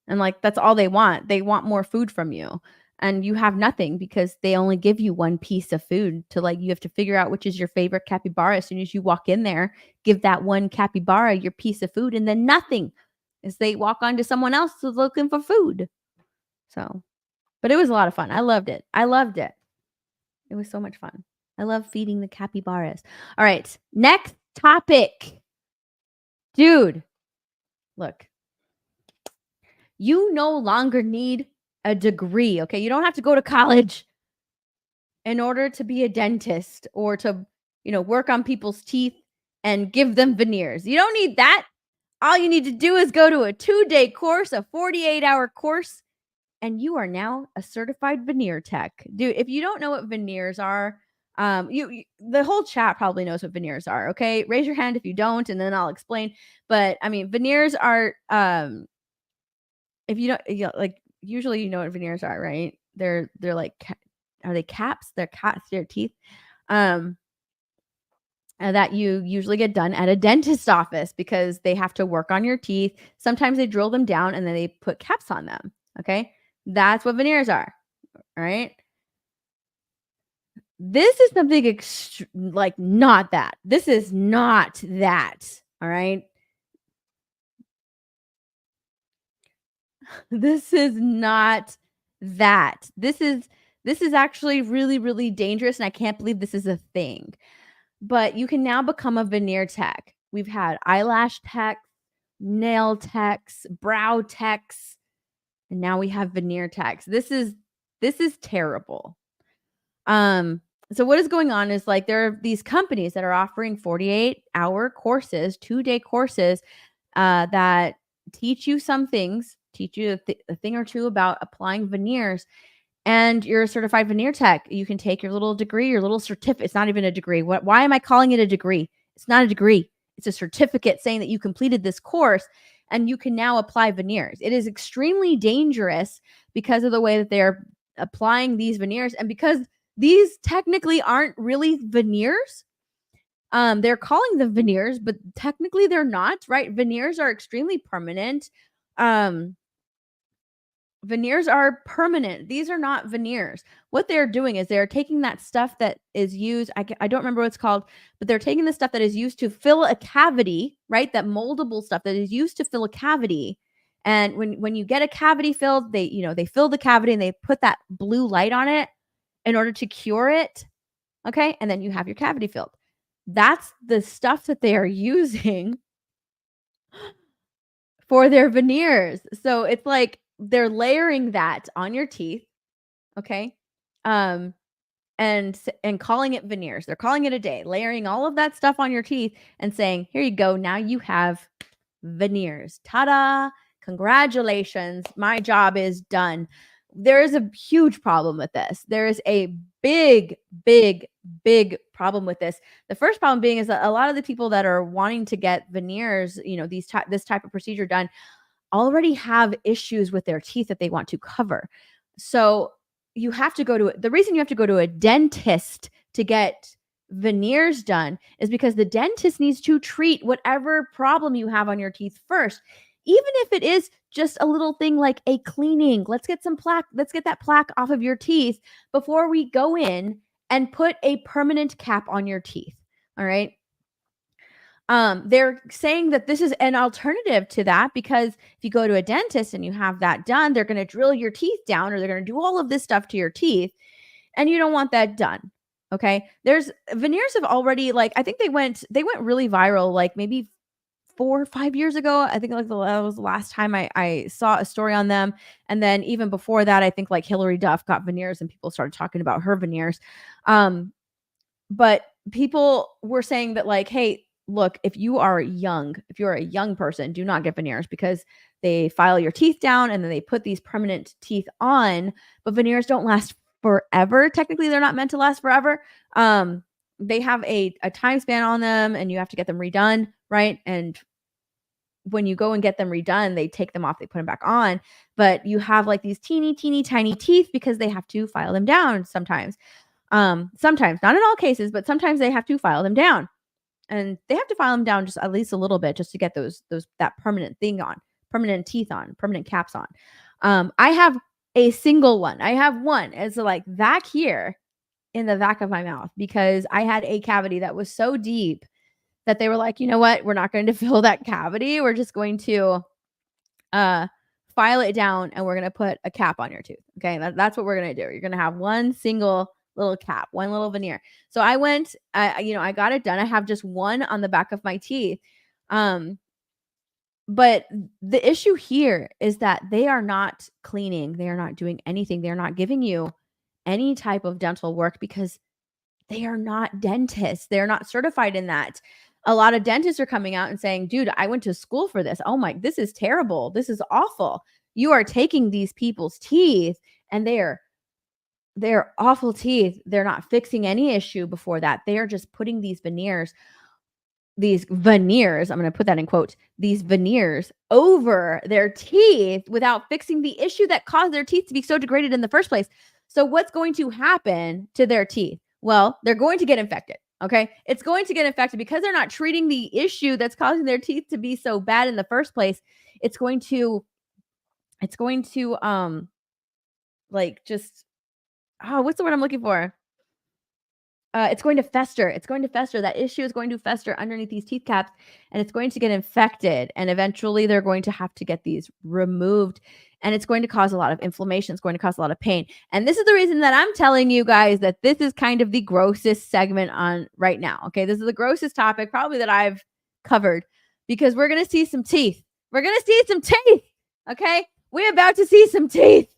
And like that's all they want. They want more food from you. And you have nothing because they only give you one piece of food to like, you have to figure out which is your favorite capybara. As soon as you walk in there, give that one capybara your piece of food, and then nothing as they walk on to someone else who's looking for food. So, but it was a lot of fun. I loved it. It was so much fun. I love feeding the capybaras. All right. Next topic. Dude, look. You no longer need a degree, okay? You don't have to go to college in order to be a dentist or to, work on people's teeth and give them veneers. You don't need that. All you need to do is go to a 2-day course, a 48-hour course, and you are now a certified veneer tech. Dude, if you don't know what veneers are, the whole chat probably knows what veneers are, okay? Raise your hand if you don't, and then I'll explain. But I mean, veneers are if you don't, like, usually you know what veneers are, right? They're like, are they caps? They're caps, their teeth. And that you usually get done at a dentist's office because they have to work on your teeth. Sometimes they drill them down and then they put caps on them. Okay. That's what veneers are. All right. This is something like not that. This is not that. All right. This is not that. This is actually really, really dangerous. And I can't believe this is a thing. But you can now become a veneer tech. We've had eyelash techs, nail techs, brow techs, and now we have veneer techs. This is terrible. So what is going on is like there are these companies that are offering 48-hour courses, 2-day courses that teach you some things, teach you a thing or two about applying veneers. And you're a certified veneer tech. You can take your little degree, your little certificate. It's not even a degree. Why am I calling it a degree? It's not a degree. It's a certificate saying that you completed this course and you can now apply veneers. It is extremely dangerous because of the way that they're applying these veneers and because these technically aren't really veneers. They're calling them veneers, but technically they're not, right? Veneers are extremely permanent. Veneers are permanent. These are not veneers. What they're doing is they're taking that stuff that is used. I don't remember what it's called, but they're taking the stuff that is used to fill a cavity, right? That moldable stuff that is used to fill a cavity. And when you get a cavity filled, they fill the cavity and they put that blue light on it in order to cure it. Okay. And then you have your cavity filled. That's the stuff that they are using for their veneers. So it's like they're layering that on your teeth, okay? And calling it veneers. They're calling it a day, layering all of that stuff on your teeth and saying, "Here you go. Now you have veneers. Ta-da! Congratulations. My job is done." There is a huge problem with this. There is a big, big, big problem with this. The first problem being is that a lot of the people that are wanting to get veneers, this type of procedure done, already have issues with their teeth that they want to cover. So the reason you have to go to a dentist to get veneers done is because the dentist needs to treat whatever problem you have on your teeth first. Even if it is just a little thing like a cleaning, let's get that plaque off of your teeth before we go in and put a permanent cap on your teeth. All right. They're saying that this is an alternative to that because if you go to a dentist and you have that done, they're going to drill your teeth down or they're going to do all of this stuff to your teeth and you don't want that done. Okay. Veneers have already, like, I think they went really viral, like maybe 4 or 5 years ago. I think like that was the last time I saw a story on them. And then even before that, I think like Hillary Duff got veneers and people started talking about her veneers. But people were saying that like, hey, look, if you're a young person, do not get veneers because they file your teeth down and then they put these permanent teeth on, but veneers don't last forever. Technically, they're not meant to last forever. They have a time span on them and you have to get them redone, right? And when you go and get them redone, they take them off, they put them back on, but you have like these teeny, teeny, tiny teeth because they have to file them down sometimes. Sometimes, not in all cases, but sometimes they have to file them down. And they have to file them down just at least a little bit just to get that permanent thing on, permanent teeth on, permanent caps on. I have a single one. I have one. It's like back here in the back of my mouth because I had a cavity that was so deep that they were like, you know what? We're not going to fill that cavity. We're just going to file it down and we're going to put a cap on your tooth. Okay. That's what we're going to do. You're going to have one single little cap, one little veneer. So I went, I got it done. I have just one on the back of my teeth. But the issue here is that they are not cleaning. They are not doing anything. They're not giving you any type of dental work because they are not dentists. They're not certified in that. A lot of dentists are coming out and saying, dude, I went to school for this. Oh my, this is terrible. This is awful. You are taking these people's teeth and they're awful teeth. They're not fixing any issue before that. They are just putting these veneers, I'm going to put that in quote, these veneers over their teeth without fixing the issue that caused their teeth to be so degraded in the first place. So what's going to happen to their teeth? Well, they're going to get infected. Okay. It's going to get infected because they're not treating the issue that's causing their teeth to be so bad in the first place. It's going to like just, what's the word I'm looking for? It's going to fester. It's going to fester. That issue is going to fester underneath these teeth caps, and it's going to get infected. And eventually they're going to have to get these removed. And it's going to cause a lot of inflammation. It's going to cause a lot of pain. And this is the reason that I'm telling you guys that this is kind of the grossest segment on right now. Okay. This is the grossest topic probably that I've covered, because we're going to see some teeth. We're going to see some teeth. Okay. We're about to see some teeth.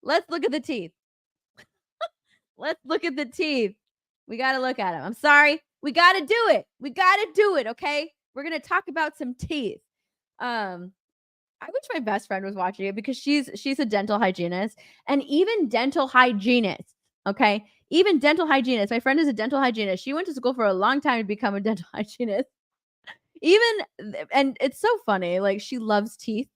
Let's look at the teeth. Let's look at the teeth. We got to look at them. I'm sorry. We got to do it. We got to do it. Okay. We're going to talk about some teeth. I wish my best friend was watching it, because she's a dental hygienist, and even dental hygienists. Okay. Even dental hygienists. My friend is a dental hygienist. She went to school for a long time to become a dental hygienist. And it's so funny. Like, she loves teeth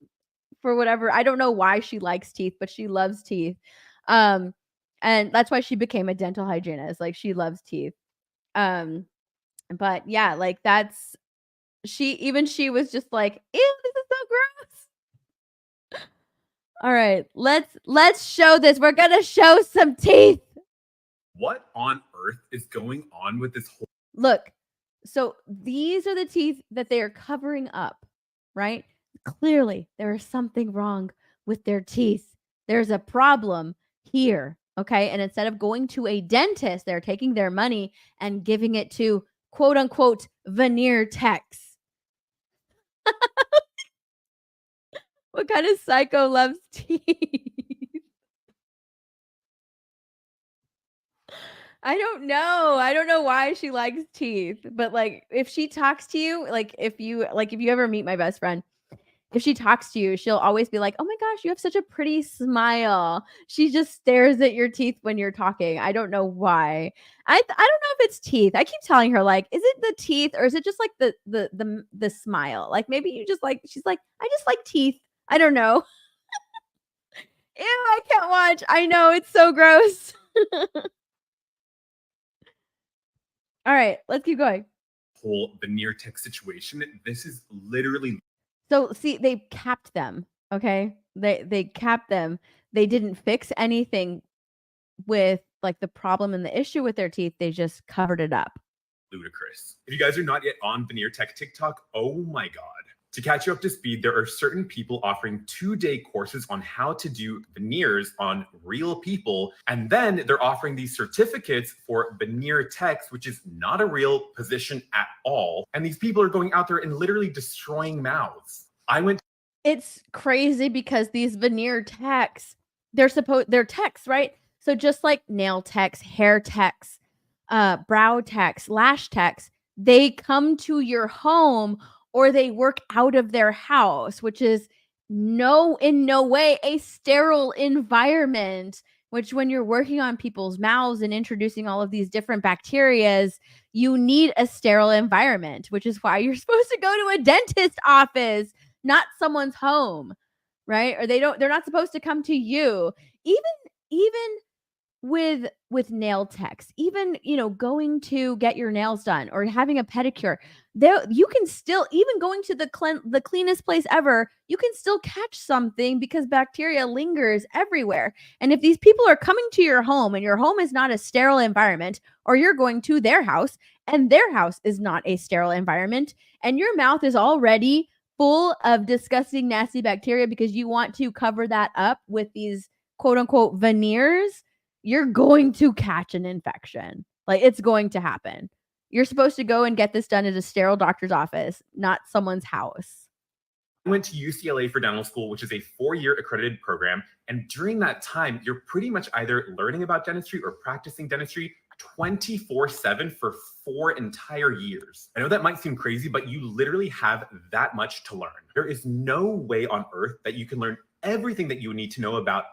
for whatever. I don't know why she likes teeth, but she loves teeth. And that's why she became a dental hygienist. Like, she loves teeth. But yeah, like she was just like, ew, this is so gross. All right, let's show this. We're gonna show some teeth.
What on earth is going on with this whole?
Look, so these are the teeth that they are covering up, right? Clearly, there is something wrong with their teeth. There's a problem here. Okay. And instead of going to a dentist, they're taking their money and giving it to quote unquote veneer techs. What kind of psycho loves teeth? I don't know. I don't know why she likes teeth, but like, if she talks to you, like if you ever meet my best friend, if she talks to you, she'll always be like, "Oh my gosh, you have such a pretty smile." She just stares at your teeth when you're talking. I don't know why. I don't know if it's teeth. I keep telling her, like, is it the teeth, or is it just like the smile? Like, maybe you just like, she's like, "I just like teeth." I don't know. Ew, I can't watch. I know, it's so gross. All right, let's keep going.
Whole veneer tech situation. This is literally.
So see, they capped them. Okay, they capped them. They didn't fix anything with like the problem and the issue with their teeth. They just covered it up.
Ludicrous. If you guys are not yet on Veneer Tech TikTok, oh my God. To catch you up to speed, there are certain people offering 2-day courses on how to do veneers on real people. And then they're offering these certificates for veneer techs, which is not a real position at all. And these people are going out there and literally destroying mouths.
It's crazy because these veneer techs, they're techs, right? So just like nail techs, hair techs, brow techs, lash techs, they come to your home or they work out of their house, which is in no way a sterile environment, which when you're working on people's mouths and introducing all of these different bacterias, you need a sterile environment, which is why you're supposed to go to a dentist office, not someone's home, right? Or they're not supposed to come to you. Even with nail techs, even, going to get your nails done or having a pedicure, there you can still, even going to the cleanest place ever, you can still catch something because bacteria lingers everywhere. And if these people are coming to your home and your home is not a sterile environment, or you're going to their house and their house is not a sterile environment, and your mouth is already full of disgusting, nasty bacteria because you want to cover that up with these quote unquote veneers, you're going to catch an infection. Like, it's going to happen. You're supposed to go and get this done at a sterile doctor's office, not someone's house.
I went to UCLA for dental school, which is a 4-year accredited program. And during that time, you're pretty much either learning about dentistry or practicing dentistry 24/7 for 4 entire years. I know that might seem crazy, but you literally have that much to learn. There is no way on earth that you can learn everything that you need to know about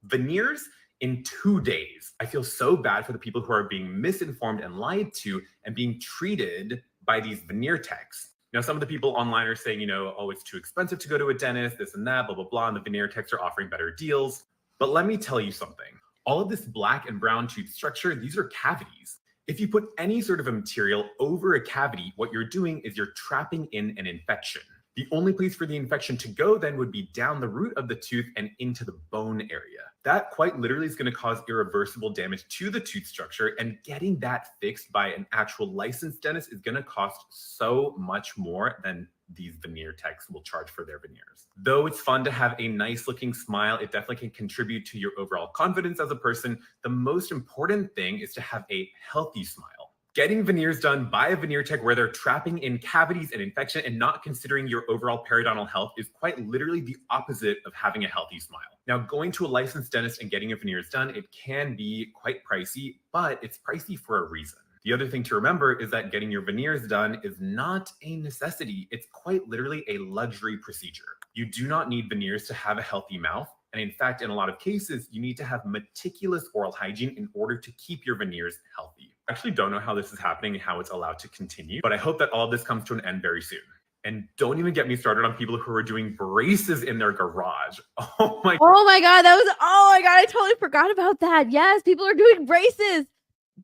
veneers in 2 days. I feel so bad for the people who are being misinformed and lied to and being treated by these veneer techs. Some of the people online are saying, oh, it's too expensive to go to a dentist, this and that, blah, blah, blah, and the veneer techs are offering better deals. But let me tell you something. All of this black and brown tooth structure, these are cavities. If you put any sort of a material over a cavity, what you're doing is you're trapping in an infection. The only place for the infection to go then would be down the root of the tooth and into the bone area. That quite literally is going to cause irreversible damage to the tooth structure, and getting that fixed by an actual licensed dentist is going to cost so much more than these veneer techs will charge for their veneers. Though it's fun to have a nice looking smile, it definitely can contribute to your overall confidence as a person. The most important thing is to have a healthy smile. Getting veneers done by a veneer tech where they're trapping in cavities and infection and not considering your overall periodontal health is quite literally the opposite of having a healthy smile. Now, going to a licensed dentist and getting your veneers done, it can be quite pricey, but it's pricey for a reason. The other thing to remember is that getting your veneers done is not a necessity. It's quite literally a luxury procedure. You do not need veneers to have a healthy mouth. And in fact, in a lot of cases, you need to have meticulous oral hygiene in order to keep your veneers healthy. I actually don't know how this is happening and how it's allowed to continue, but I hope that all of this comes to an end very soon. And don't even get me started on people who are doing braces in their garage. Oh my
God, I totally forgot about that. Yes, people are doing braces.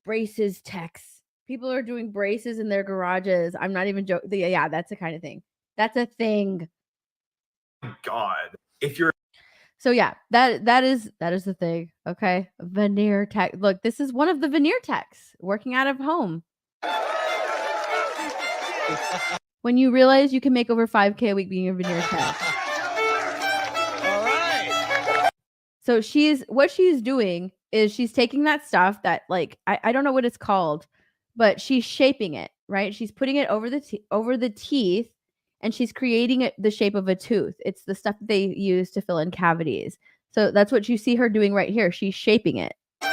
Braces techs. People are doing braces in their garages. I'm not even joking. Yeah, that's the kind of thing. That's a thing.
God. If you're
So yeah, that is the thing. Okay. Veneer tech. Look, this is one of the veneer techs working out of home. When you realize you can make over $5,000 a week being a veneer tech.
All right.
So what she's doing is she's taking that stuff that, like, I don't know what it's called, but she's shaping it, right? She's putting it over the teeth, and she's creating it the shape of a tooth. It's the stuff they use to fill in cavities. So that's what you see her doing right here. She's shaping it.
All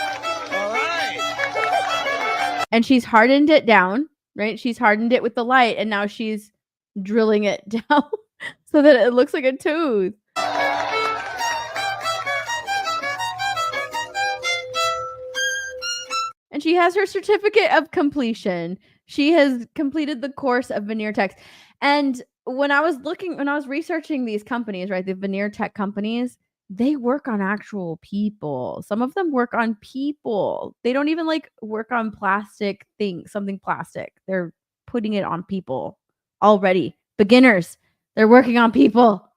right.
And she's hardened it down, right? She's hardened it with the light, and now she's drilling it down so that it looks like a tooth. And she has her certificate of completion. She has completed the course of veneer techs. And when I was researching these companies, right, the veneer tech companies, they work on actual people. Some of them work on people. They don't even like work on plastic things, something plastic. They're putting it on people already. Beginners, they're working on people.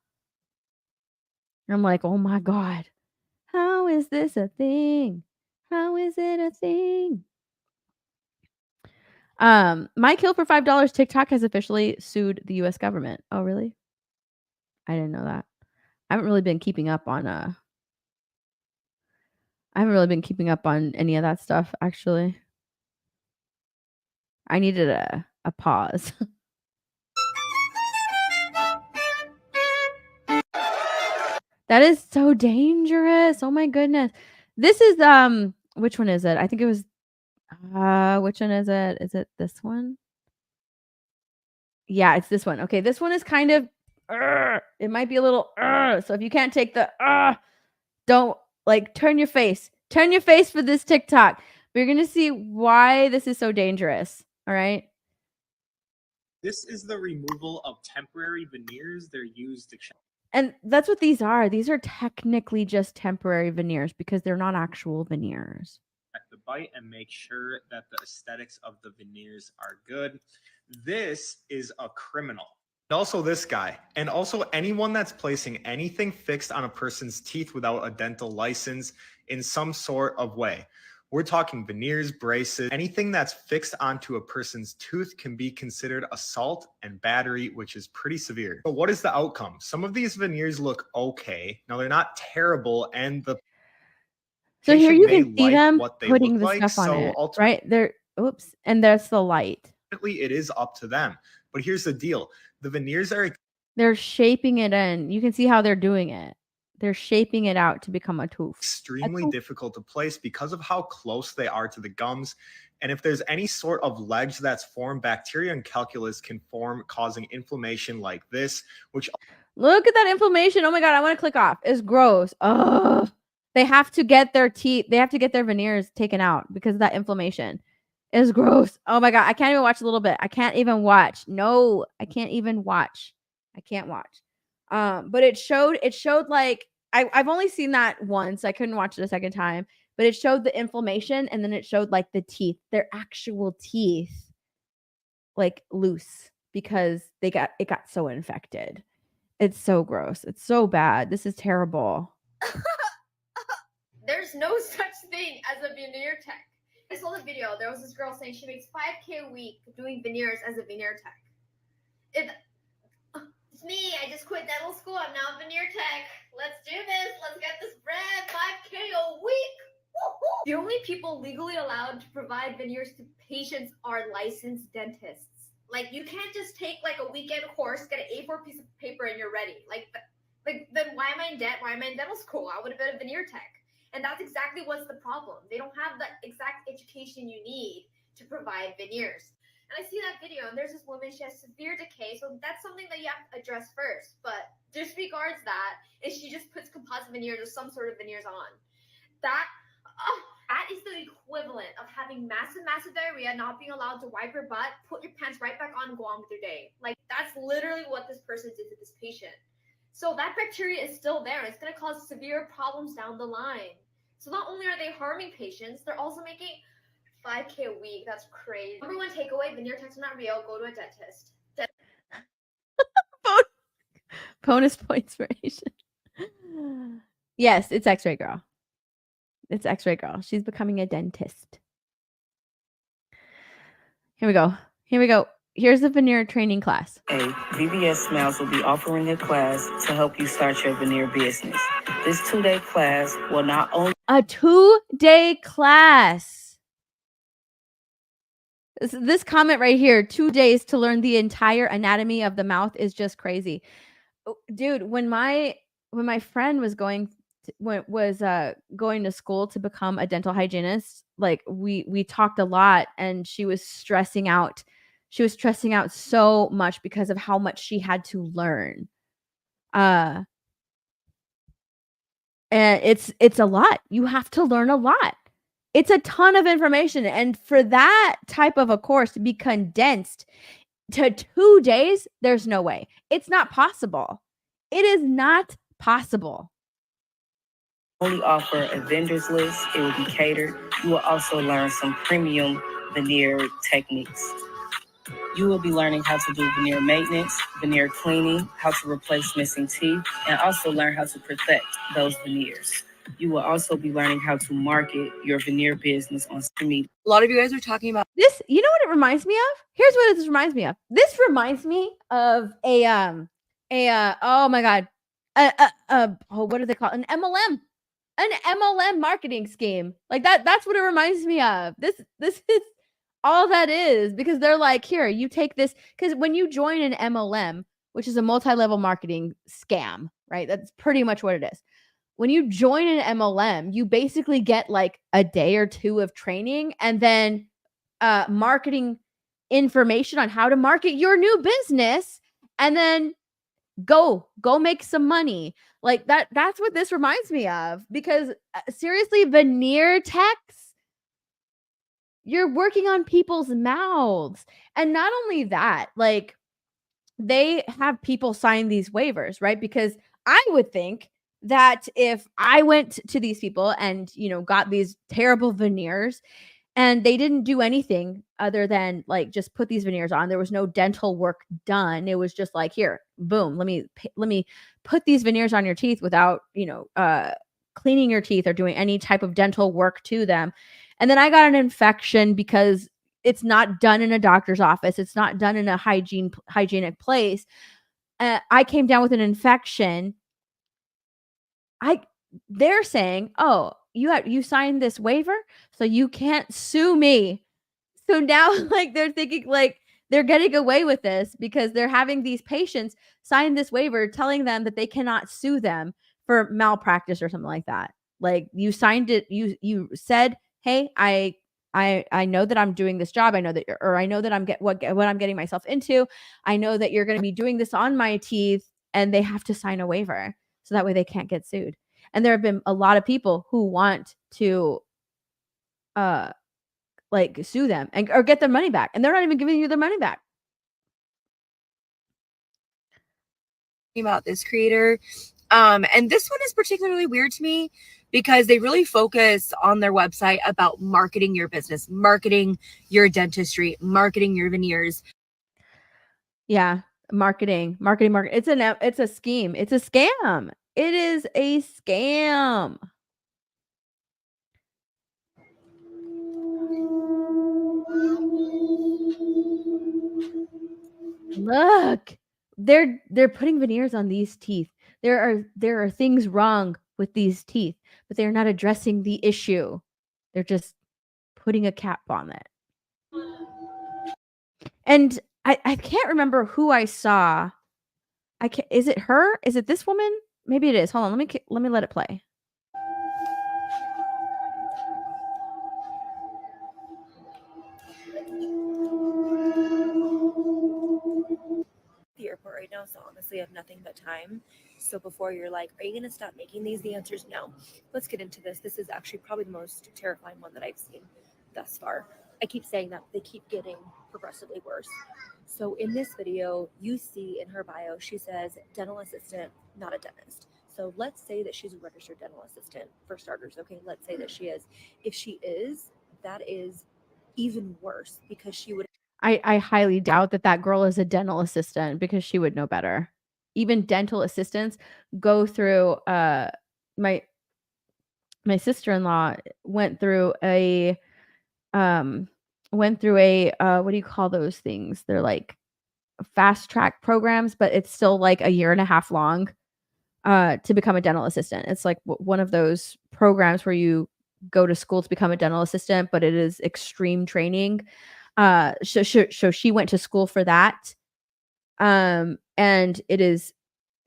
And I'm like, oh my God, how is this a thing? How is it a thing? My kill for $5. TikTok has officially sued the US government. Oh, really? I didn't know that. I haven't really been keeping up on any of that stuff, actually. I needed a pause. That is so dangerous. Oh my goodness. This is which one is it? I think it was which one is it? Is it this one? Yeah, it's this one. Okay, this one is kind of it might be a little so if you can't take the don't, like, turn your face for this TikTok. But you're gonna see why this is so dangerous. All right.
This is the removal of temporary veneers. They're used to check.
And that's what these are. These are technically just temporary veneers because they're not actual veneers.
The bite and make sure that the aesthetics of the veneers are good. This is a criminal.
And also this guy, and also anyone that's placing anything fixed on a person's teeth without a dental license in some sort of way. We're talking veneers, braces, anything that's fixed onto a person's tooth can be considered assault and battery, which is pretty severe. So what is the outcome? Some of these veneers look okay. Now they're not terrible, and the
so here you can see
like
them
what they
putting
look
the
like.
stuff on
So
it, right? They're and there's the light.
Ultimately, it is up to them. But here's the deal: the veneers are
They're shaping it in. You can see how they're doing it. They're shaping it out to become a tooth.
Extremely difficult to place because of how close they are to the gums. And if there's any sort of ledge that's formed, bacteria and calculus can form, causing inflammation like this, which
look at that inflammation. Oh my God, I want to click off. It's gross. Ugh. They have to get their veneers taken out because of that inflammation. It's gross. Oh my God, I can't even watch a little bit. I can't even watch. No, I can't even watch. I can't watch. But it showed like I've only seen that once. I couldn't watch it a second time. but it showed the inflammation, and then it showed like the teeth, their actual teeth, like loose because it got so infected. It's so gross. It's so bad. This is terrible.
There's no such thing as a veneer tech. I saw the video. There was this girl saying she makes $5K a week doing veneers as a veneer tech. It's me. I just quit dental school. I'm now a veneer tech. Let's do this. Let's get this bread. $5K a week. Woo-hoo. The only people legally allowed to provide veneers to patients are licensed dentists. Like, you can't just take like a weekend course, get an A4 piece of paper, and you're ready. Like then why am I in debt? Why am I in dental school? I would have been a veneer tech. And that's exactly what's the problem. They don't have the exact education you need to provide veneers. And I see that video, and there's this woman, she has severe decay, so that's something that you have to address first. But disregards that, and she just puts composite veneers or some sort of veneers on. That is the equivalent of having massive diarrhea, not being allowed to wipe your butt, put your pants right back on, and go on with your day. Like, that's literally what this person did to this patient. So that bacteria is still there. It's going to cause severe problems down the line. So not only are they harming patients, they're also making $5K a week. That's crazy. Number one takeaway, veneer techs are not real. Go to a dentist.
Bonus points for Asian. Yes, it's X-Ray Girl. It's X-Ray Girl. She's becoming a dentist. Here we go. Here's the veneer training class.
VBS Smiles will be offering a class to help you start your veneer business. This 2-day class will not only...
A 2-day class. This comment right here, 2 days to learn the entire anatomy of the mouth, is just crazy. Dude, when my friend was going to school to become a dental hygienist, like we talked a lot, and she was stressing out. She was stressing out so much because of how much she had to learn. And it's a lot. You have to learn a lot. It's a ton of information. And for that type of a course to be condensed to 2 days, there's no way. It's not possible. It is not possible.
Only offer a vendor's list. It will be catered. You will also learn some premium veneer techniques. You will be learning how to do veneer maintenance, veneer cleaning, how to replace missing teeth, and also learn how to protect those veneers. You will also be learning how to market your veneer business on social media.
A lot of you guys are talking about this. You know what it reminds me of? Here's what this reminds me of. This reminds me of oh my God. What do they call it? An MLM. An MLM marketing scheme. Like that's what it reminds me of. This is all that is, because they're like, here, you take this, because when you join an MLM, which is a multi-level marketing scam, right? That's pretty much what it is. When you join an MLM, you basically get like a day or two of training and then marketing information on how to market your new business, and then go make some money. Like that's what this reminds me of, because seriously, veneer techs, you're working on people's mouths. And not only that, like, they have people sign these waivers, right? Because I would think that if I went to these people and, got these terrible veneers and they didn't do anything other than like just put these veneers on, there was no dental work done. It was just like, here, boom, let me put these veneers on your teeth without, cleaning your teeth or doing any type of dental work to them. And then I got an infection because it's not done in a doctor's office. It's not done in a hygienic place. I came down with an infection. They're saying, oh, you signed this waiver, so you can't sue me. So now, like, they're thinking like they're getting away with this because they're having these patients sign this waiver telling them that they cannot sue them for malpractice or something like that. Like, you signed it, you said, hey, I know that I'm doing this job. I know that, I know that what I'm getting myself into. I know that you're going to be doing this on my teeth, and they have to sign a waiver so that way they can't get sued. And there have been a lot of people who want to, like, sue them or get their money back, and they're not even giving you their money back.
About this creator, and this one is particularly weird to me because they really focus on their website about marketing your business, marketing your dentistry, marketing your veneers.
Yeah, marketing. It's a scheme. It's a scam. It is a scam. Look, they're putting veneers on these teeth. There are things wrong with these teeth, but they're not addressing the issue. They're just putting a cap on it. And I can't remember who I saw. Is it her? Is it this woman? Maybe it is. Hold on. Let me let it play.
The airport right now, so honestly I have nothing but time. So before you're like, are you gonna stop making these? The answer is no. Let's get into this. This is actually probably the most terrifying one that I've seen thus far. I keep saying that, they keep getting progressively worse. So in this video, you see in her bio, she says dental assistant, not a dentist. So let's say that she's a registered dental assistant for starters. Okay, let's say that she is. If she is, that is even worse because she would.
I highly doubt that girl is a dental assistant because she would know better. Even dental assistants go through my sister-in-law went through a what do you call those things? They're like fast track programs, but it's still like a year and a half long to become a dental assistant. It's like one of those programs where you go to school to become a dental assistant, but it is extreme training. So she went to school for that. And it is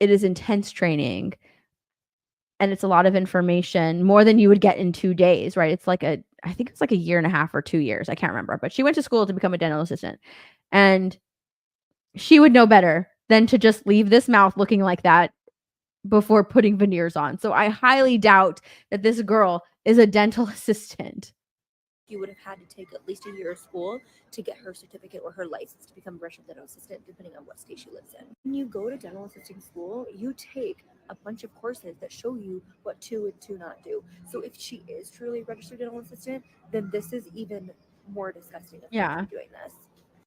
intense training. And it's a lot of information, more than you would get in 2 days, right? I think it's like a year and a half or 2 years. I can't remember, but she went to school to become a dental assistant. And she would know better than to just leave this mouth looking like that before putting veneers on. So I highly doubt that this girl is a dental assistant.
You would have had to take at least a year of school to get her certificate or her license to become a registered dental assistant, depending on what state she lives in. When you go to dental assisting school, you take a bunch of courses that show you what to and to not do. So if she is truly a registered dental assistant, then this is even more disgusting of her for doing this.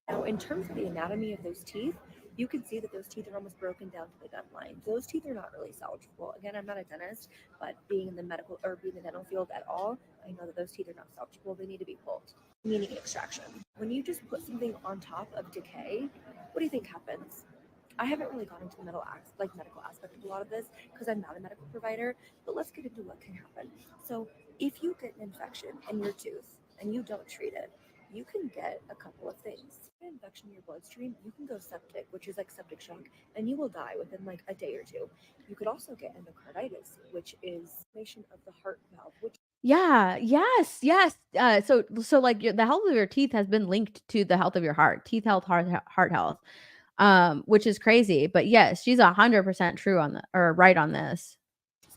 Now, in terms of the anatomy of those teeth, you can see that those teeth are almost broken down to the gum line. Those teeth are not really salvageable. Again, I'm not a dentist, but being in the medical or being in the dental field at all, I know that those teeth are not salvageable. They need to be pulled, meaning extraction. When you just put something on top of decay, what do you think happens? I haven't really gone into the medical aspect of a lot of this because I'm not a medical provider, but let's get into what can happen. So if you get an infection in your tooth and you don't treat it, you can get a couple of things. An infection in your bloodstream, you can go septic, which is like septic shock, and you will die within like a day or two. You could also get endocarditis, which is inflammation of the heart valve, which
Yes. So like the health of your teeth has been linked to the health of your heart, teeth health, heart health, which is crazy. But yes, she's 100% true on right on this.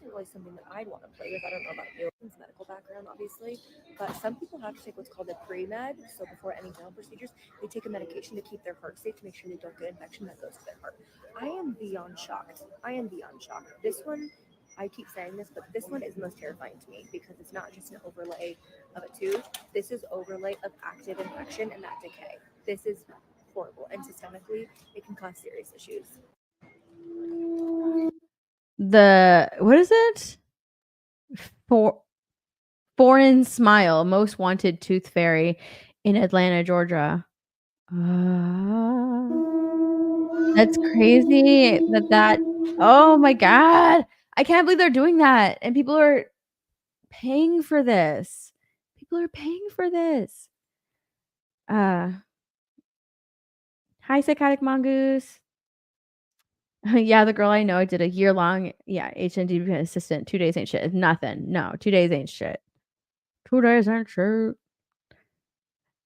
isn't really something that I'd want to play with. I don't know about you. It's medical background, obviously, but some people have to take what's called a pre-med. So before any dental procedures, they take a medication to keep their heart safe to make sure they don't get infection that goes to their heart. I am beyond shocked. This one, I keep saying this, but this one is most terrifying to me because it's not just an overlay of a tooth. This is overlay of active infection and that decay. This is horrible, and systemically, it can cause serious issues.
What is it? Foreign Smile, most wanted tooth fairy in Atlanta, Georgia. That's crazy oh my God. I can't believe they're doing that. And people are paying for this. Hi, Psychotic Mongoose. Yeah, the girl I know did a year-long, HND assistant. 2 days ain't shit. Nothing. No, 2 days ain't shit. 2 days ain't shit.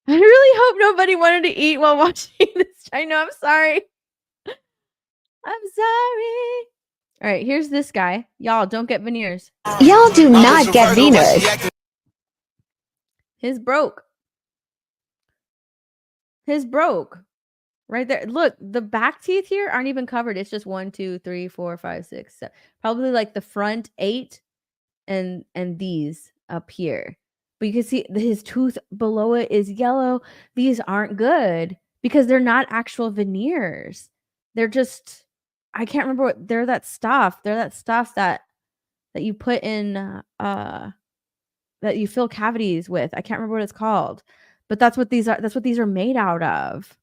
I really hope nobody wanted to eat while watching this. I know, I'm sorry. All right, here's this guy. Y'all don't get veneers.
Y'all do not get veneers.
His broke. Right there. Look, the back teeth here aren't even covered. It's just 1, 2, 3, 4, 5, 6, 7. Probably like the front 8 and these up here. But you can see his tooth below it is yellow. These aren't good because they're not actual veneers. They're just, I can't remember what, they're that stuff. They're that stuff that you put in, that you fill cavities with. I can't remember what it's called, but that's what these are. That's what these are made out of.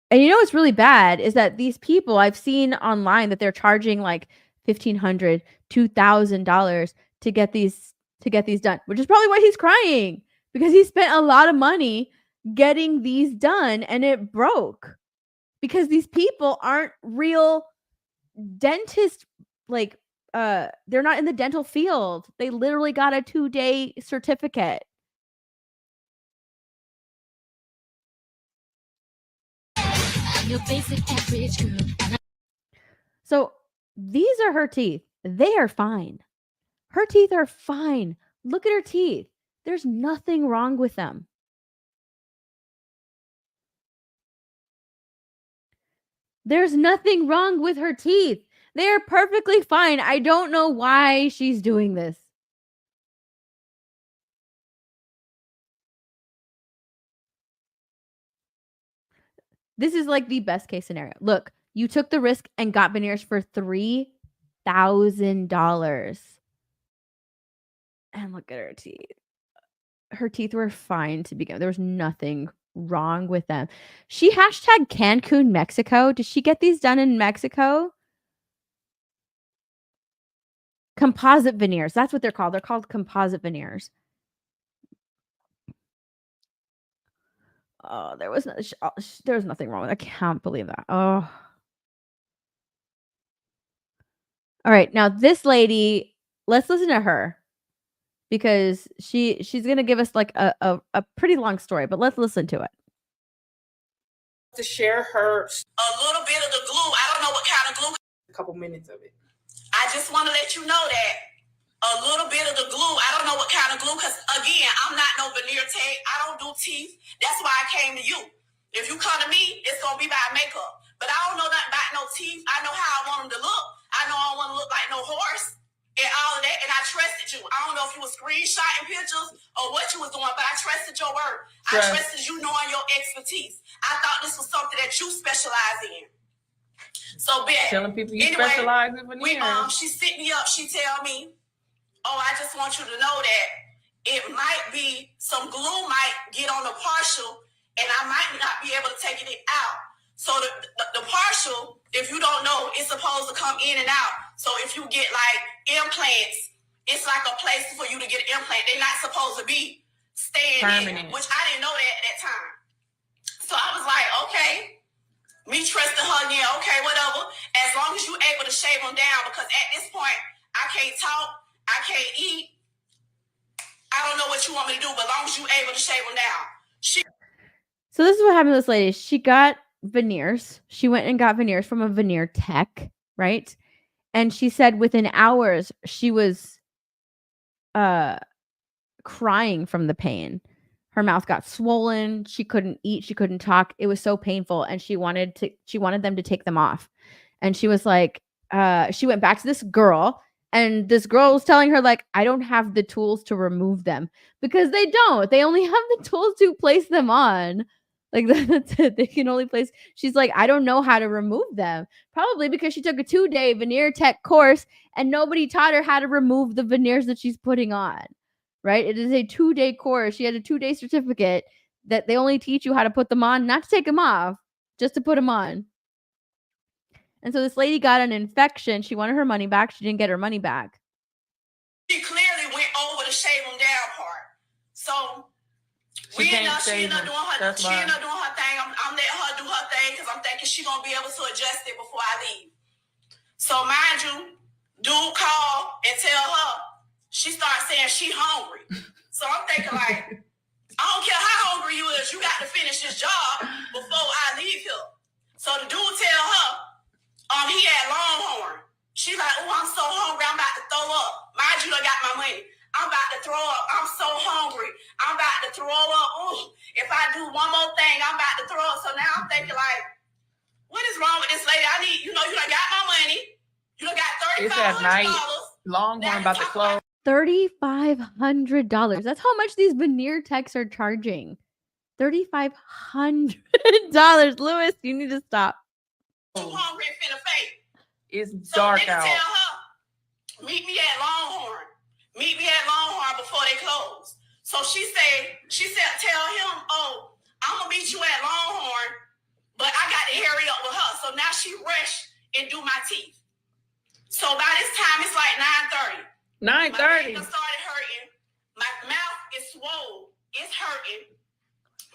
And you know what's really bad is that these people, I've seen online that they're charging like $1,500, $2,000 to get these done, which is probably why he's crying, because he spent a lot of money getting these done and it broke because these people aren't real dentists. Like, they're not in the dental field. They literally got a 2-day certificate. Your basic average girl. So these are her teeth. They are fine. Her teeth are fine. Look at her teeth. There's nothing wrong with them. There's nothing wrong with her teeth. They are perfectly fine. I don't know why she's doing this. This is like the best case scenario. Look, you took the risk and got veneers for $3,000. And look at her teeth. Her teeth were fine to begin with. There was nothing wrong with them. She hashtag Cancun, Mexico. Did she get these done in Mexico? Composite veneers. That's what they're called. They're called composite veneers. Oh, there was nothing wrong with it. I can't believe that. Oh. All right. Now this lady, let's listen to her because she's going to give us like a pretty long story, but let's listen to it.
To share her
a little bit of the glue. I don't know what kind of glue.
A couple minutes of it.
I just want to let you know that a little bit of the glue. I don't know what kind of glue, because again, I'm not no veneer tech. I don't do teeth. That's why I came to you. If you come to me, it's gonna be about makeup. But I don't know nothing about no teeth. I know how I want them to look. I know I don't want to look like no horse and all of that. And I trusted you. I don't know if you were screenshotting pictures or what you was doing, but I trusted your word. I trusted you knowing your expertise. I thought this was something that you specialize in. So, Bet,
telling people you specialize in veneers.
She sit me up. She tell me, "Oh, I just want you to know that it might be some glue might get on the partial, and I might not be able to take it out. So the partial, if you don't know, it's supposed to come in and out. So if you get like implants, it's like a place for you to get an implant. They're not supposed to be staying in, which I didn't know that at that time. So I was like, okay." Me trusting her, yeah, okay, whatever. As long as you're able to shave them down, because at this point, I can't talk, I can't eat. I don't know what you want me to do, but as long as you're able to shave them down.
So this is what happened to this lady. She got veneers. She went and got veneers from a veneer tech, right? And she said within hours, she was crying from the pain. Her mouth got swollen. She couldn't eat. She couldn't talk. It was so painful. And she wanted them to take them off. And she was like, she went back to this girl, and this girl was telling her, like, I don't have the tools to remove them, because they don't. They only have the tools to place them on. Like, that's it. They can only place. She's like, I don't know how to remove them. Probably because she took a 2-day veneer tech course and nobody taught her how to remove the veneers that she's putting on. Right? It is a 2-day course. She had a 2-day certificate that they only teach you how to put them on, not to take them off, just to put them on. And so this lady got an infection. She wanted her money back. She didn't get her money back.
She clearly went over the shave them down part. So she ended up doing her thing. I'm letting her do her thing because I'm thinking she's going to be able to adjust it before I leave. So mind you, dude called and tell her, she started saying she hungry. So I'm thinking like, I don't care how hungry you is, you got to finish this job before I leave here. So the dude tell her, he had Longhorn. She like, oh, I'm so hungry, I'm about to throw up. Mind you, I got my money. I'm about to throw up. I'm so hungry. I'm about to throw up. Ooh, if I do one more thing, I'm about to throw up. So now I'm thinking like, What is wrong with this lady? I need, you done got my money. You done got
It's at night.
$3,500.
Longhorn about to close.
$3,500. That's how much these veneer techs are charging. $3,500. Lewis, you need to stop.
Too hungry and finna fake.
It's
So
dark
nigga
out.
tell her, meet me at Longhorn. Meet me at Longhorn before they close. So she said, tell him, oh, I'm gonna meet you at Longhorn, but I got to hurry up with her. So now she rushed and do my teeth. So by this time, it's like 9:30.
9:30.
My started hurting. My mouth is swollen. It's hurting.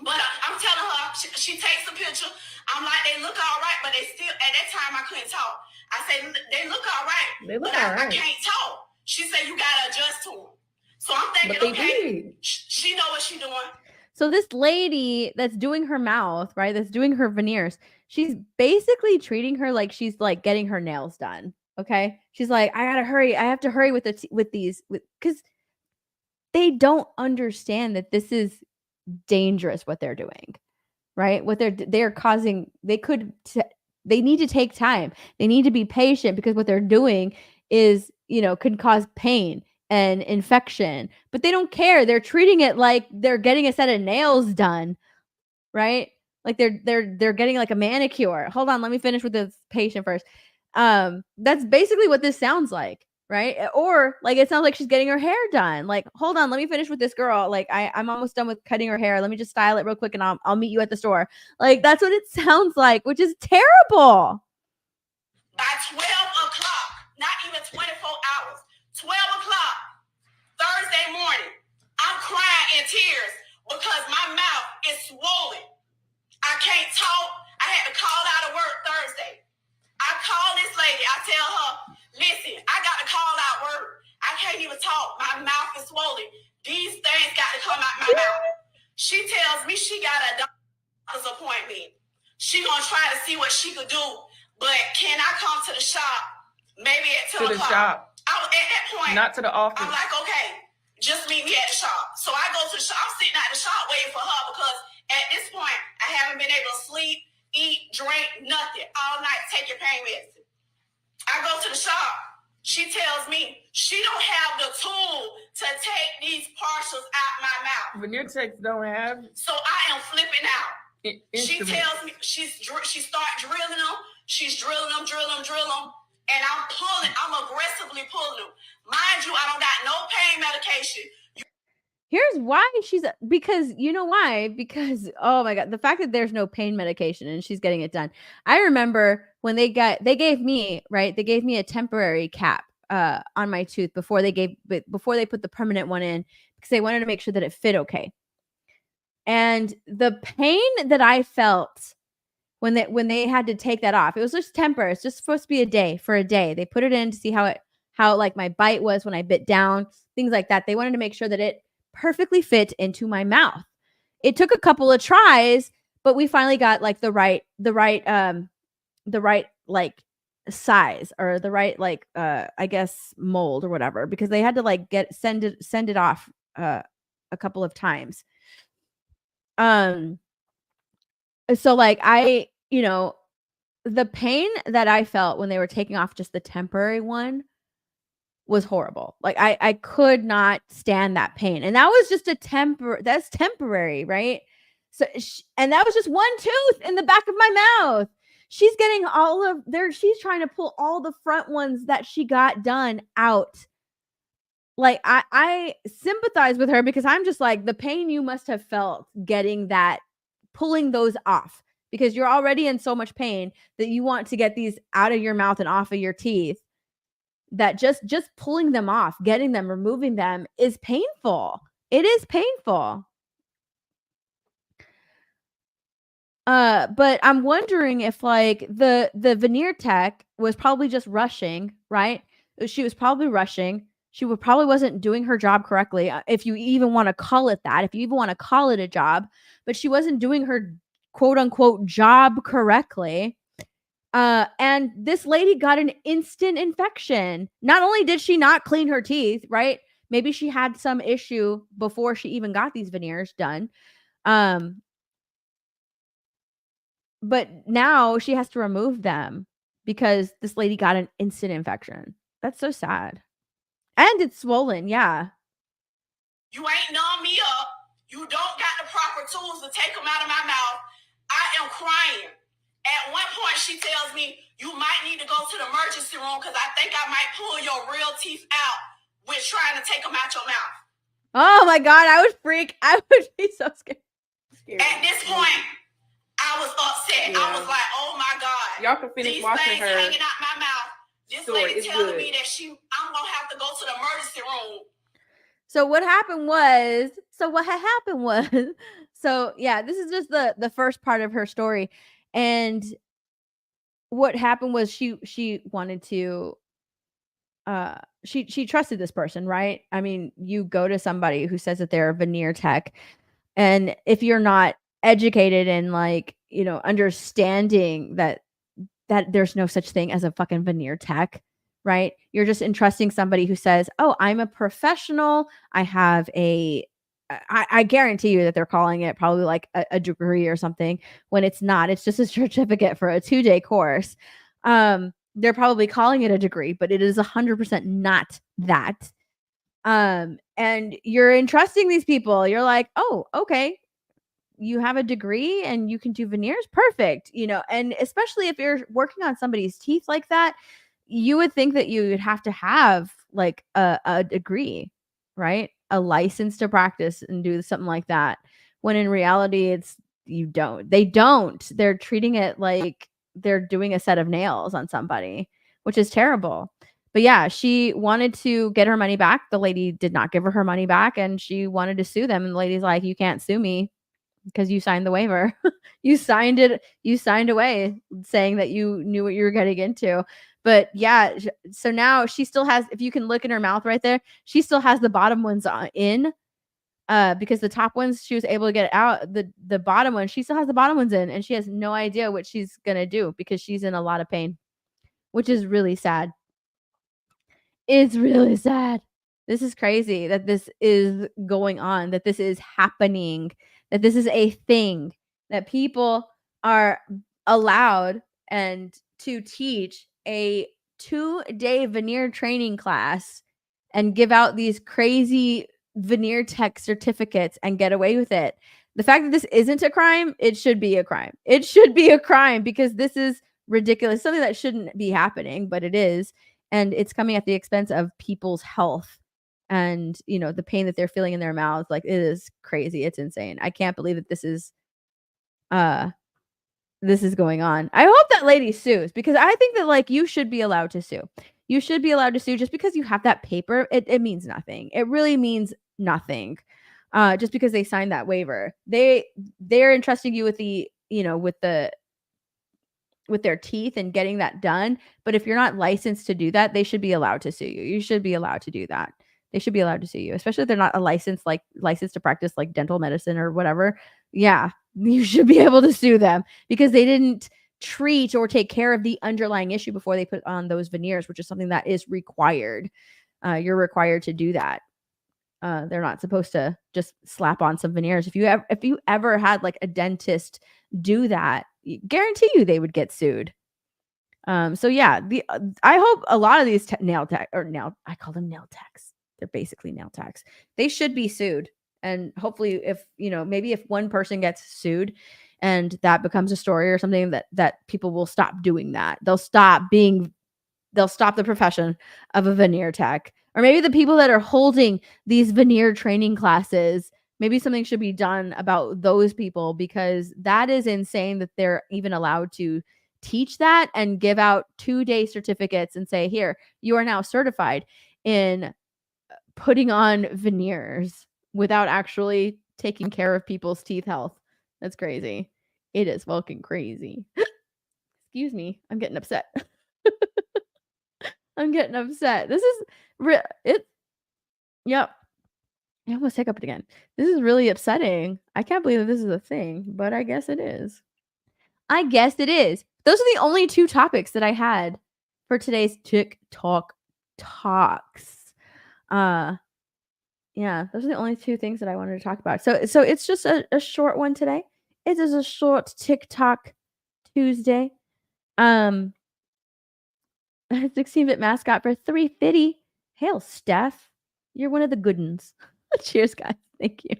But I'm telling her, she takes a picture. I'm like, they look all right, but they still, at that time, I couldn't talk. I said, they look all right, but I can't talk. She said, you got to adjust to them. So I'm thinking, okay, she know what she's doing.
So this lady that's doing her mouth, right, that's doing her veneers, she's basically treating her like she's like getting her nails done. Okay, she's like, I gotta hurry. I have to hurry with these because they don't understand that this is dangerous what they're doing, right? What they're causing. They need to take time. They need to be patient because what they're doing is, could cause pain and infection, but they don't care. They're treating it like they're getting a set of nails done, right? Like they're getting like a manicure. Hold on, let me finish with this patient first. That's basically what this sounds like, right? Or like it sounds like she's getting her hair done. Like, hold on, let me finish with this girl. Like I'm almost done with cutting her hair. Let me just style it real quick and I'll meet you at the store. Like that's what it sounds like, which is terrible.
By 12 o'clock, not even 24 hours, 12 o'clock, Thursday morning, I'm crying in tears because my mouth is swollen. I can't talk. I had to call out of work Thursday. I call this lady. I tell her, listen, I got to call out work. I can't even talk. My mouth is swollen. These things got to come out my mouth. She tells me she got a doctor's appointment. She gonna try to see what she could do. But can I come to the shop maybe at 2 o'clock?
To the shop.
I was at that point.
Not to the office.
I'm like, okay, just meet me at the shop. So I go to the shop. I'm sitting at the shop waiting for her because at this point, I haven't been able to sleep, eat, drink, nothing all night. Take your pain medicine. I go to the shop. She tells me she don't have the tool to take these partials out my mouth.
Veneer techs don't have.
So I am flipping out. She tells me she start drilling them. She's drilling them, and I'm pulling. I'm aggressively pulling them. Mind you, I don't got no pain medication.
Here's why because you know why? Because, oh my God, the fact that there's no pain medication and she's getting it done. I remember when they gave me a temporary cap on my tooth before they put the permanent one in because they wanted to make sure that it fit okay. And the pain that I felt when they had to take that off, it was just temporary. It's just supposed to be for a day. They put it in to see how like my bite was when I bit down, things like that. They wanted to make sure that it perfectly fit into my mouth. It took a couple of tries, but we finally got like the right like size or the right like I guess mold or whatever, because they had to like send it off a couple of times. So like the pain that I felt when they were taking off just the temporary one was horrible. Like I could not stand that pain. And that was just that's temporary, right? So and that was just one tooth in the back of my mouth. She's getting she's trying to pull all the front ones that she got done out. Like I sympathize with her because I'm just like, the pain you must have felt pulling those off, because you're already in so much pain that you want to get these out of your mouth and off of your teeth, that just pulling them off, removing them is painful. It is painful. But I'm wondering if like the veneer tech was probably just rushing, right? She was probably rushing. She probably wasn't doing her job correctly, if you even want to call it that, if you even want to call it a job, but she wasn't doing her quote unquote job correctly. And this lady got an instant infection. Not only did she not clean her teeth, right? Maybe she had some issue before she even got these veneers done. but now she has to remove them because this lady got an instant infection. That's so sad. And it's swollen, yeah.
You ain't numb me up. You don't got the proper tools to take them out of my mouth. I am crying. At one point, she tells me, you might need to go to the emergency room because I think I might pull your real teeth out with trying to take them out your mouth.
Oh my God, I would freak. I would be so scared.
At this point, I was upset.
Yeah.
I was like, oh my God.
Y'all can finish
These
watching
things
her
hanging out my mouth. This
story.
lady
It's
telling
good.
me that I'm going to have to go to the emergency room.
So what happened was, so yeah, this is just the first part of her story. And what happened was she wanted to, she trusted this person, right? I mean, you go to somebody who says that they're a veneer tech, and if you're not educated and like, understanding that there's no such thing as a fucking veneer tech, right? You're just entrusting somebody who says, "Oh, I'm a professional. I have I guarantee you that they're calling it probably like a degree or something when it's not. It's just a certificate for a 2-day course. They're probably calling it a degree, but it is 100% not that. And you're entrusting these people. You're like, "Oh, okay. You have a degree and you can do veneers, perfect." And especially if you're working on somebody's teeth like that, you would think that you would have to have like a degree, right? A license to practice and do something like that, when in reality they don't. They're treating it like they're doing a set of nails on somebody, which is terrible. But yeah, she wanted to get her money back. The lady did not give her money back, and she wanted to sue them, and the lady's like, "You can't sue me because you signed the waiver." You signed away saying that you knew what you were getting into. But yeah, so now she still has, if you can look in her mouth right there, she still has the bottom ones in, because the top ones she was able to get out. The bottom one, she still has the bottom ones in, and she has no idea what she's gonna do because she's in a lot of pain, which is really sad. It's really sad. This is crazy that this is going on, that this is happening, that this is a thing, that people are allowed and to teach a 2-day veneer training class and give out these crazy veneer tech certificates and get away with it. The fact that this isn't a crime, it should be a crime. It should be a crime because this is ridiculous, something that shouldn't be happening, but it is. And it's coming at the expense of people's health and, the pain that they're feeling in their mouths. Like, it is crazy. It's insane. I can't believe that this is going on. I hope that lady sues, because I think that like you should be allowed to sue. You should be allowed to sue. Just because you have that paper, it means nothing. It really means nothing. Just because they signed that waiver. They're entrusting you with the, with their teeth and getting that done. But if you're not licensed to do that, they should be allowed to sue you. You should be allowed to do that. They should be allowed to sue you, especially if they're not a license to practice like dental medicine or whatever. Yeah, you should be able to sue them because they didn't treat or take care of the underlying issue before they put on those veneers, which is something that is required. You're required to do that. They're not supposed to just slap on some veneers. If you ever had like a dentist do that, guarantee you they would get sued. So yeah, I hope a lot of these I call them nail techs. They're basically nail techs. They should be sued. And hopefully if, maybe if one person gets sued and that becomes a story or something, that people will stop doing that. They'll stop the profession of a veneer tech. Or maybe the people that are holding these veneer training classes, maybe something should be done about those people, because that is insane that they're even allowed to teach that and give out 2-day certificates and say, here, you are now certified in putting on veneers without actually taking care of people's teeth health. That's crazy. It is fucking crazy. Excuse me. I'm getting upset. I'm getting upset. This is yep. I almost hiccuped again. This is really upsetting. I can't believe that this is a thing, but I guess it is. I guess it is. Those are the only 2 topics that I had for today's TikTok talks. Yeah, those are the only 2 things that I wanted to talk about. So it's just a short one today. It is a short TikTok Tuesday. 16-bit mascot for 350. Hail, Steph. You're one of the good ones. Cheers, guys. Thank you.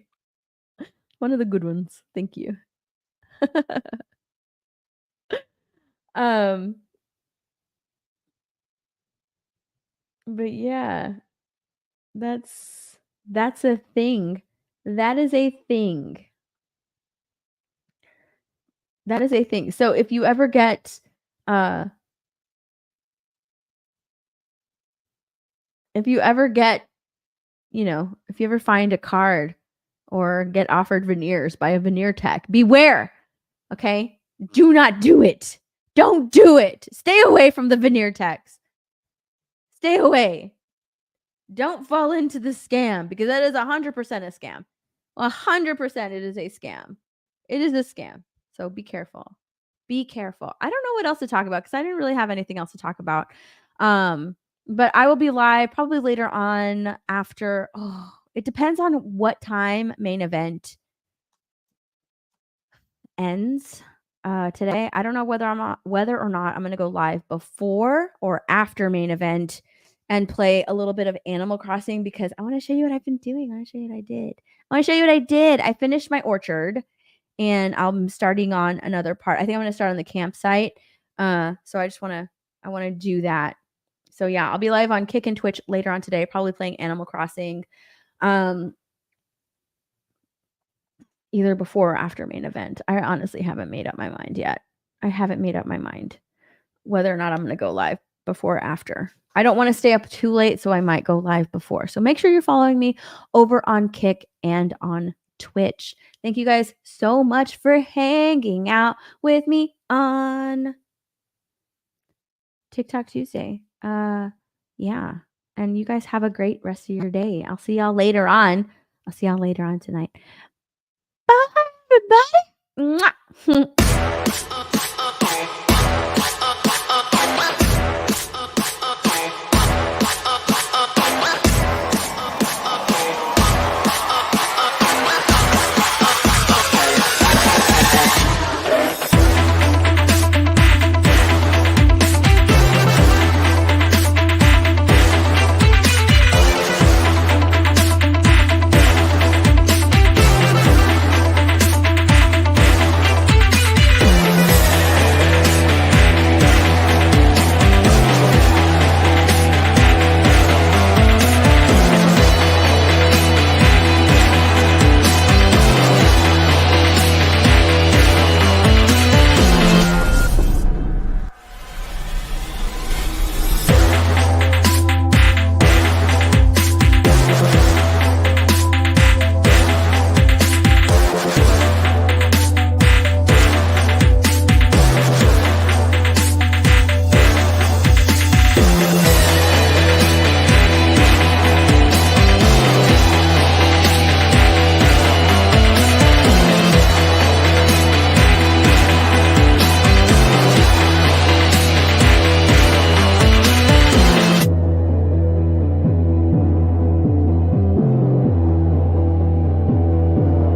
One of the good ones. Thank you. But yeah, that's a thing. That is a thing. That is a thing. So if you ever get if you ever find a card or get offered veneers by a veneer tech, beware. Okay? Do not do it. Don't do it. Stay away from the veneer techs. Stay away. Don't fall into the scam because that is 100% a scam. 100% it is a scam. It is a scam. So be careful. Be careful. I don't know what else to talk about because I didn't really have anything else to talk about. But I will be live probably later on after. Oh, it depends on what time main event ends today. I don't know whether or not I'm going to go live before or after main event and play a little bit of Animal Crossing because I want to show you what I've been doing. I want to show you what I did. I finished my orchard and I'm starting on another part. I think I'm going to start on the campsite. So I want to do that. So yeah, I'll be live on Kick and Twitch later on today, probably playing Animal Crossing. Either before or after main event. I honestly haven't made up my mind yet. I haven't made up my mind whether or not I'm going to go live before or after. I don't want to stay up too late, so I might go live before. So make sure you're following me over on Kick and on Twitch. Thank you guys so much for hanging out with me on TikTok Tuesday. Yeah. And you guys have a great rest of your day. I'll see y'all later on. I'll see y'all later on tonight.